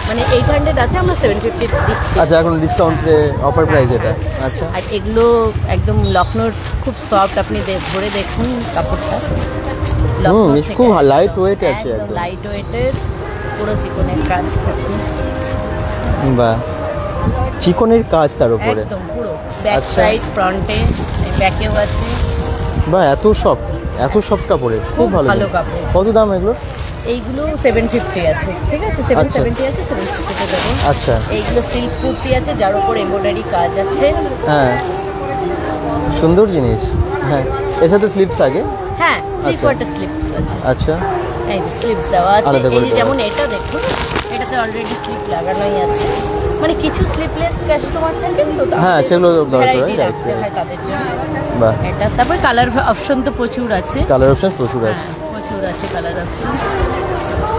মানে 800 আছে, আমরা 750 দিচ্ছি। আচ্ছা, এখন ডিসকাউন্টে অফার প্রাইস এটা। আচ্ছা, আর এগুলো একদম লখনৌর, খুব সফট, আপনি ধরে দেখুন কাপড়টা। খুব লাইট ওয়েট আছে, একদম লাইট ওয়েটের, পুরো চিকনের কাজ করতে। বাহ, চিকনের কাজ তার উপরে। একদম পুরো ব্যাক সাইড ফ্রন্টে ব্যাকেও আছে। বাহ, এত সফট কাপড়ের, খুব ভালো কাপড়। কত দাম এগুলো? এইগুলো 750 আছে, ঠিক আছে, 770 আছে, 750 তে দেবো। আচ্ছা, এইগুলো সিল্ক কুর্তি আছে যার উপর এমব্রয়ডারি কাজ আছে। হ্যাঁ, সুন্দর জিনিস। হ্যাঁ, এর সাথে স্লিপস আগে? হ্যাঁ, 3 কোয়ার্টার স্লিপস আছে। আচ্ছা, এই যে স্লিপস দেওয়া আছে। এই যেমন এটা দেখুন, এটাতে অলরেডি স্লিপ লাগানোই আছে, মানে কিছু স্লিপলেস কাস্টমার থাকেন তো, হ্যাঁ, সেগুলো দরকার হয় তাদের জন্য। বাহ, এটা তারপর কালার অপশন তো প্রচুর আছে। কালার অপশন প্রচুর আছে, প্রচুর আছে কালার অপশন।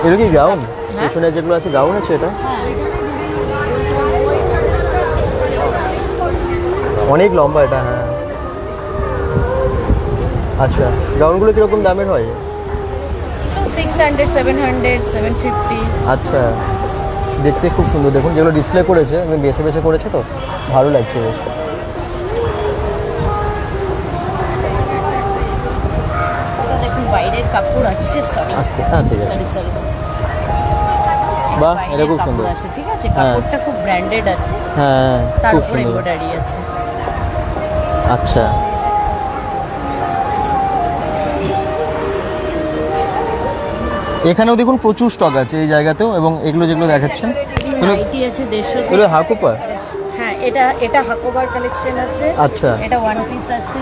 এটা কি গাউন? পেছনে যেগুলো আছে গাউন আছে এটা? অনেক লম্বা এটা। হ্যাঁ, আচ্ছা, গাউনগুলো কিরকম দামের হয়? 600, 700, 750। আচ্ছা, দেখতে খুব সুন্দর। দেখুন যেগুলো ডিসপ্লে করেছে, বেছে বেছে করেছে, তো ভালো লাগছে বেশ। দেখুন বাইরের কাপড় আছে, আস্তে, হ্যাঁ ঠিক আছে। বাহ, এটা খুব সুন্দর আছে, ঠিক আছে, কাপড়টা খুব ব্র্যান্ডেড আছে। হ্যাঁ, তার উপরে এমব্রয়ডারি আছে। আচ্ছা, এখানেও দেখুন প্রচুর স্টক আছে এই জায়গাতেও, এবং এগুলো যেগুলো দেখাচ্ছেন নাইটি আছে 150। এগুলো হাকুপার? হ্যাঁ, এটা হাকোবার কালেকশন আছে। আচ্ছা, এটা ওয়ান পিস আছে।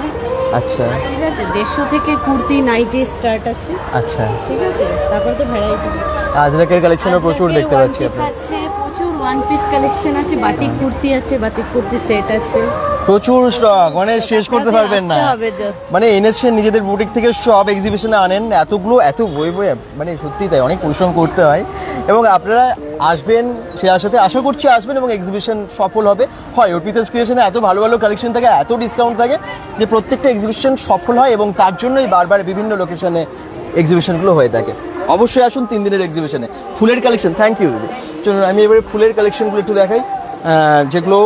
আচ্ছা, ঠিক আছে, 150 থেকে কুর্তি নাইটি স্টার্ট আছে। আচ্ছা, ঠিক আছে, তারপর তো ভ্যারাইটি। আজরাকের কালেকশনও প্রচুর দেখতে পাচ্ছি আপনি। আছে প্রচুর ওয়ান পিস কালেকশন আছে, বাটিক কুর্তি আছে, বাটিক কুর্তি সেট আছে, প্রচুর স্টক, মানে শেষ করতে পারবেন না। মানে এনেছেন নিজেদের বুটিক থেকে, সব এক্সিবিশনে আনেন, এতগুলো, এত বই, মানে সত্যি তাই অনেক পরিশ্রম করতে হয়। এবং আপনারা আসবেন, সে আসাতে আশা করছি আসবেন এবং এক্সিবিশন সফল হবে। হয় অর্পিতাস ক্রিয়েশনে এত ভালো ভালো কালেকশন থাকে, এত ডিসকাউন্ট থাকে যে প্রত্যেকটা এক্সিবিশন সফল হয়, এবং তার জন্যই বারবার বিভিন্ন লোকেশনে এক্সিবিশনগুলো হয়ে থাকে। অবশ্যই আসুন 3 দিনের এক্সিবিশনে। ফুলের কালেকশন, থ্যাংক ইউ দিদি। চলুন আমি এবারে ফুলের কালেকশনগুলো একটু দেখাই, যেগুলো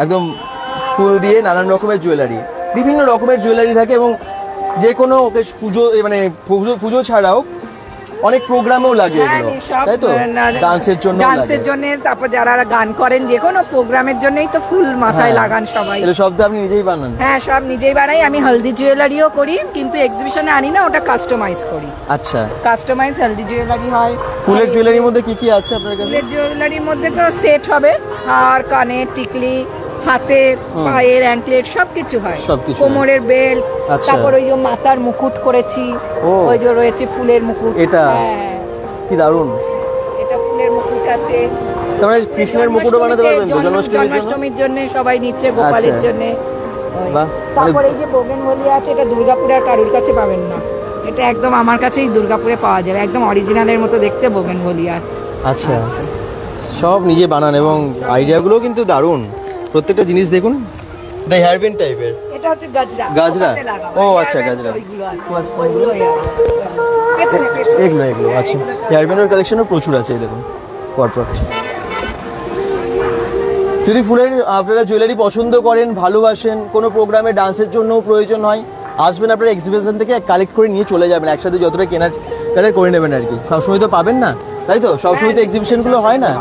একদম ফুল দিয়ে নানান রকমের জুয়েলারি, বিভিন্ন রকমের জুয়েলারি থাকে, এবং যে কোনো পুজো, মানে পুজো ছাড়াও অনেক প্রোগ্রামেও লাগে এগুলো, তাই তো? ডান্সের জন্য, তারপর যারা গান করেন যে কোনো প্রোগ্রামের জন্যই তো ফুল মাথায় লাগান সবাই। এগুলো সব তো আপনি নিজেই বানান? হ্যাঁ, সব নিজেই বানাই। আমি হলদি জুয়েলারিও করি, কিন্তু এক্সিবিশনে আনি না, ওটা কাস্টমাইজ করি। আচ্ছা, কাস্টমাইজ হলদি জুয়েলারি হয়। ফুলের জুয়েলারির মধ্যে কি কি আছে আপনার কাছে? ফুলের জুয়েলারির মধ্যে তো সেট হবে, আর কানের টিকলি, হাতে, পায়ের অ্যাঙ্কলেট, সবকিছু হয়। কোমরের বেল্ট, তারপর ওই যে মাথার মুকুট করেছি, ওই যে রয়েছে ফুলের মুকুট। এটা কি দারুণ! এটা ফুলের মুকুট আছে। তারপরে কৃষ্ণের মুকুটও বানাতে পারবেন তো জন্মাষ্টমীর জন্য সবাই নিচ্ছে, গোপালের জন্য। তারপর এই যে বোগেনভেলিয়া আছে, এটা দুর্গাপুরে আর কারুর কাছে পাবেন না, এটা একদম আমার কাছেই দুর্গাপুরে পাওয়া যাবে, একদম অরিজিনালের মতো দেখতে বোগেনভেলিয়া। আচ্ছা, সব নিজে বানান, এবং আইডিয়াগুলো কিন্তু দারুণ। প্রত্যেকটা জিনিস দেখুন, এটা হেয়ারপিন টাইপের। এটা হচ্ছে গাজরা। গাজরা? ও আচ্ছা, গাজরা। এগুলো আচ্ছা, হেয়ারপিনের কালেকশনও প্রচুর আছে, এই দেখুন পরপর। যদি ফুলের আপনারা জুয়েলারি পছন্দ করেন, ভালোবাসেন, কোনো প্রোগ্রামে ডান্সের জন্যও প্রয়োজন হয়, আসবেন আপনারা এক্সিবিশন থেকে কালেক্ট করে নিয়ে চলে যাবেন, একসাথে যতটা কেনার করে নেবেন আর কি। সবসময় তো পাবেন না, তাই তো? সবসময় তো এক্সিবিশনগুলো হয় না,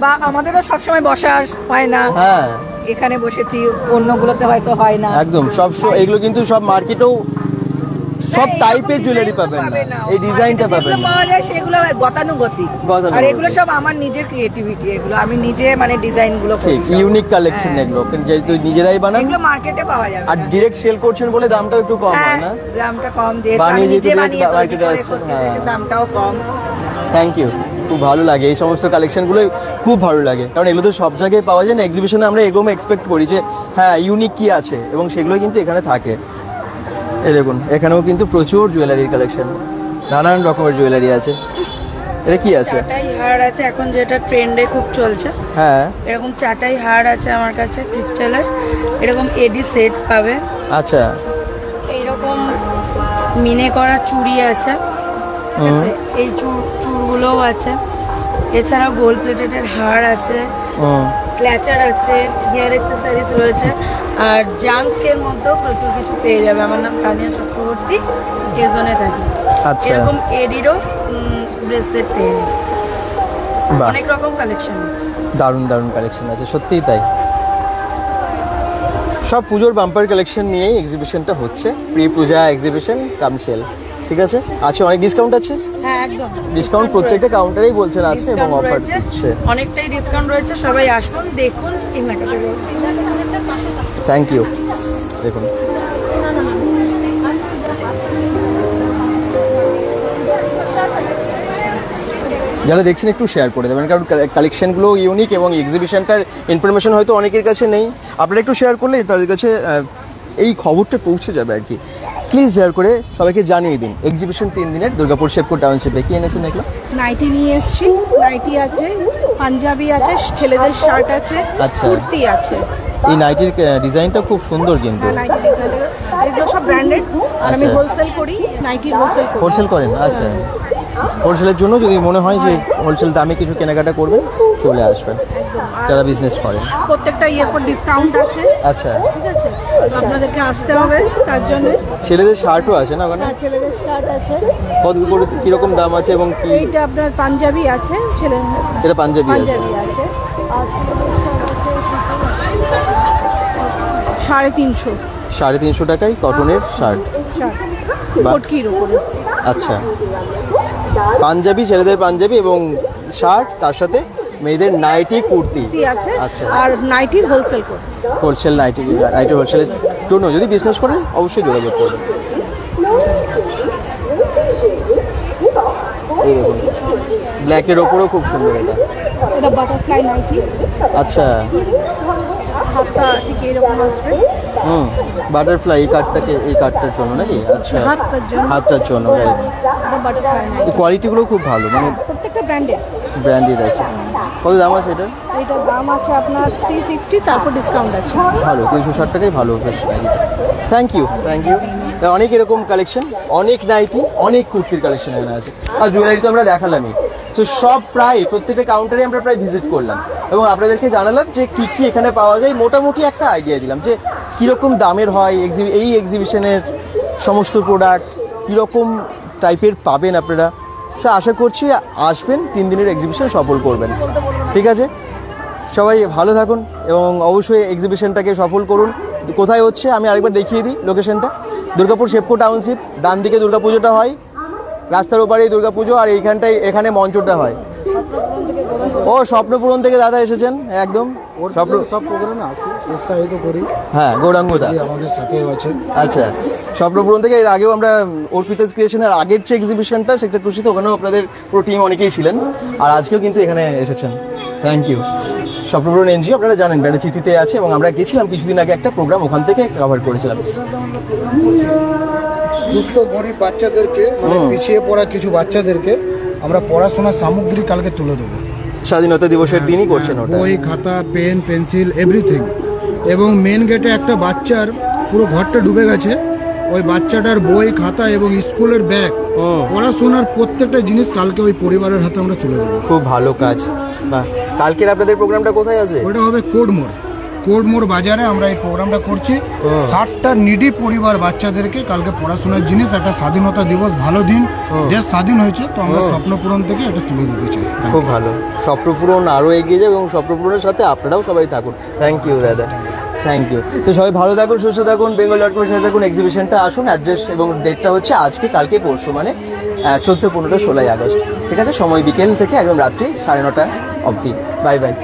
বা আমাদেরও সবসময় বসা হয় না। হ্যাঁ, এখানে বসেছি, অন্যগুলোতে হয়তো হয় না। একদম, সব এগুলো কিন্তু সব মার্কেটেও সব টাইপের জুয়েলারি পাবেন না, এই ডিজাইনটা পাবেন না। পাওয়া যায় সেগুলো গতানুগতিক, আর এগুলো সব আমার নিজের ক্রিয়েটিভিটি, এগুলো আমি নিজে মানে ডিজাইন গুলো করি, ইউনিক কালেকশন এগুলো, যেহেতু নিজেরাই বানান, এগুলো মার্কেটে পাওয়া যাবে। আর ডাইরেক্ট সেল করছেন বলে দামটাও একটু কম হয় না? দামটা কম, যেহেতু আমি নিজে বানিয়ে মার্কেটে আসছে, দামটাও কম। থ্যাংক ইউ, খুব ভালো লাগে এই সমস্ত কালেকশনগুলো, খুব ভালো লাগে, কারণ এগুলো তো সব জায়গায় পাওয়া যায় না। এক্সিবিশনে আমরা এরকম এক্সপেক্ট করি যে হ্যাঁ ইউনিক কি আছে, এবং সেগুলো কিন্তু এখানে থাকে। এই দেখুন, এখানেও কিন্তু প্রচুর জুয়েলারির কালেকশন, নানান রকমের জুয়েলারি আছে। এটা কি আছে? চাটাই হার আছে এখন, যেটা ট্রেন্ডে খুব চলছে। হ্যাঁ, এরকম চাটাই হার আছে আমার কাছে ক্রিস্টালের, এরকম এডি সেট পাবে। আচ্ছা, এইরকম মিনে করা চুড়ি আছে, এই চুড়গুলোও আছে। এছাড়াও গোল্ড প্লেটেড হার আছে, ক্ল্যাচার আছে, হেয়ার অ্যাক্সেসরিজ রয়েছে, আর জাঙ্কের মধ্যেও প্রচুর কিছু পেয়ে যাবে। আমার নাম তানিয়া চক্রবর্তী, এজনে থাকি। এরকম এডিরও ব্রেসলেট পেয়ে যাবে, অনেক রকম কালেকশন আছে। দারুণ দারুণ কালেকশন আছে, সত্যিই তাই। সব পুজোর বাম্পার কালেকশন নিয়েই এক্সিবিশনটা হচ্ছে, প্রি পূজা এক্সিবিশন কাম সেল। ঠিক আছে, আছে অনেক ডিসকাউন্ট আছে। হ্যাঁ একদম ডিসকাউন্ট প্রত্যেকটা কাউন্টারেই বলছেন আছে এবং অফার দিচ্ছে, অনেকটাই ডিসকাউন্ট রয়েছে। সবাই আসুন, দেখুন, কেনাকাটা করুন। Thank you. দেখুন যারা দেখছেন একটু শেয়ার করে দেবেন, কারণ কালেকশনগুলো ইউনিক এবং এক্সিবিশনটার ইনফরমেশন হয়তো অনেকের কাছে নেই। আপনারা একটু শেয়ার করলে তাদের কাছে এই খবরটা পৌঁছে যাবে আর কি। প্লিজ শেয়ার করে সবাইকে জানিয়ে দিন এক্সিবিশন 3 দিনের দুর্গাপুর শেপকো টাউনশিপে কি এনেছেন এগুলো? নাইটি নিয়ে এসেছি, নাইটি আছে, পাঞ্জাবি আছে, ছেলেদের শার্ট আছে, আচ্ছা, কুর্তি আছে। এই নাইটির ডিজাইনটা খুব সুন্দর কিন্তু। নাইটি ডিজাইন এগুলো সব ব্র্যান্ডেড, আর আমি হোলসেল করি, নাইটির হোলসেল করি। হোলসেল করেন? আচ্ছা, হোলসেলের জন্য যদি মনে হয় যে হোলসেল দামে কিছু কেনাকাটা করবেন চলে আসবেন যারা বিজনেস করেন। প্রত্যেকটা ইয়ের পর ডিসকাউন্ট আছে। আচ্ছা, ঠিক আছে, আপনাদেরকে আসতে হবে তার জন্য। ছেলেদের শার্টও আছে না ওখানে? ছেলেদের শার্ট আছে। কত করে কিরকম দাম আছে এবং কি? এইটা আপনার পাঞ্জাবি আছে, ছেলে এটা পাঞ্জাবি আছে, আছে। আর 350 350 টাকায় কটনের শার্ট, কটকির উপরে। আচ্ছা, পাঞ্জাবি, ছেলেদের পাঞ্জাবি এবং শার্ট, তার সাথে মেয়েদের নাইটি কুর্তি আছে। আচ্ছা, আর নাইটির হোলসেল করি, হোলসেল নাইটি হোলসেলের জন্য যদি বিজনেস করেন অবশ্যই যোগাযোগ করবেন। এই দেখুন ব্ল্যাকের ওপরও খুব সুন্দর এটা বাটারফ্লাই নাইটি। আচ্ছা, হাতটা ঠিক এরকম আসবে। বাটারফ্লাই এই কার্ডটার জন্য নাকি? আচ্ছা, হাতটার জন্য, রাইট। এই কোয়ালিটিগুলো খুব ভালো, মানে প্রত্যেকটা ব্র্যান্ডেড আছে। কত দাম আছে এটা? এটার দাম আছে আপনার 360, তারপর ডিসকাউন্ট আছে। ভালো, 360 টাকায় ভালো। Thank you. অনেক এরকম কালেকশন, অনেক নাইটি, অনেক কুর্তির কালেকশন এখানে আছে। আর জুয়েলারি তো আমরা দেখালামই, তো সব প্রায় প্রত্যেকটা কাউন্টারে আমরা প্রায় ভিজিট করলাম এবং আপনাদেরকে জানালাম যে কী কী এখানে পাওয়া যায়। মোটামুটি একটা আইডিয়া দিলাম যে কীরকম দামের হয় এই এক্সিবিশনের সমস্ত প্রোডাক্ট, কীরকম টাইপের পাবেন আপনারা। সে আশা করছি আসবেন, 3 দিনের এক্সিবিশন সফল করবেন। ঠিক আছে, সবাই ভালো থাকুন এবং অবশ্যই এক্সিবিশনটাকে সফল করুন। কোথায় হচ্ছে আমি আরেকবার দেখিয়ে দিই লোকেশনটা। দুর্গাপুর শেপকো টাউনশিপ, ডান দিকে দুর্গাপুজোটা হয়, রাস্তার ওপারেই দুর্গাপুজো, আর এখানে মঞ্চটা হয়। ও স্বপ্নপূরণ থেকে দাদা এসেছেন, একদম সব প্রোগ্রামে আসি, উৎসাহিত করি। হ্যাঁ, গৌরাঙ্গদা আমাদের সাথেও আছে। আচ্ছা, স্বপ্নপূরণ থেকে এর আগেও আমরা অর্পিতাস ক্রিয়েশনের আগের যে এক্সিবিশনটা সেটা টুসিতে, ওখানেও আপনাদের পুরো টিম অনেকেই ছিলেন, আর আজকেও কিন্তু এখানে এসেছেন। Thank you. স্বপ্নপূরণ এনজিও আপনারা জানেন বেড়াচিতিতে আছে এবং আমরা গেছিলাম কিছুদিন আগে, একটা প্রোগ্রাম ওখান থেকে কভার করেছিলাম। দুস্থ গরিব বাচ্চাদেরকে, পিছিয়ে পড়া কিছু বাচ্চাদেরকে আমরা পড়াশোনার সামগ্রী কালকে তুলে দেবো। স্বাধীনতা দিবসের দিনই করছেন ওটা। বই, খাতা, পেন, পেন্সিল, এভরিথিং। এবং মেন গেটে একটা বাচ্চার পুরো ঘরটা ডুবে গেছে, ওই বাচ্চাটার বই, খাতা এবং স্কুলের ব্যাগ, পড়াশোনার প্রত্যেকটা জিনিস কালকে ওই পরিবারের হাতে আমরা তুলে দেবো। খুব ভালো কাজ। কালকের আপনাদের প্রোগ্রামটা কোথায় আছে? ওটা হবে কোডমোড় বাজারে আমরা এই প্রোগ্রামটা করছি। 60টা নিডি পরিবার বাচ্চাদেরকে কালকে পড়াশোনার জিনিস, একটা স্বাধীনতা দিবস, ভালো দিন, দেশ স্বাধীন হয়েছে, তো আমরা স্বপ্নপূরণ থেকে এটা তুলে দিতে চাই। খুব ভালো, স্বপ্নপূরণ আরও এগিয়ে যাবে এবং স্বপ্নপূরণের সাথে আপনারাও সবাই থাকুন। থ্যাংক ইউ দাদা, থ্যাংক ইউ। তো সবাই ভালো থাকুন, সুস্থ থাকুন, বেঙ্গল.com সাথে থাকুন। এক্সিবিশনটা আসুন, অ্যাড্রেস এবং ডেটটা হচ্ছে আজকে, কালকে, পরশু, মানে 14, 15, 16 আগস্ট। ঠিক আছে, সময় বিকেল থেকে একদম রাত্রি 9:30 অবধি। Bye bye.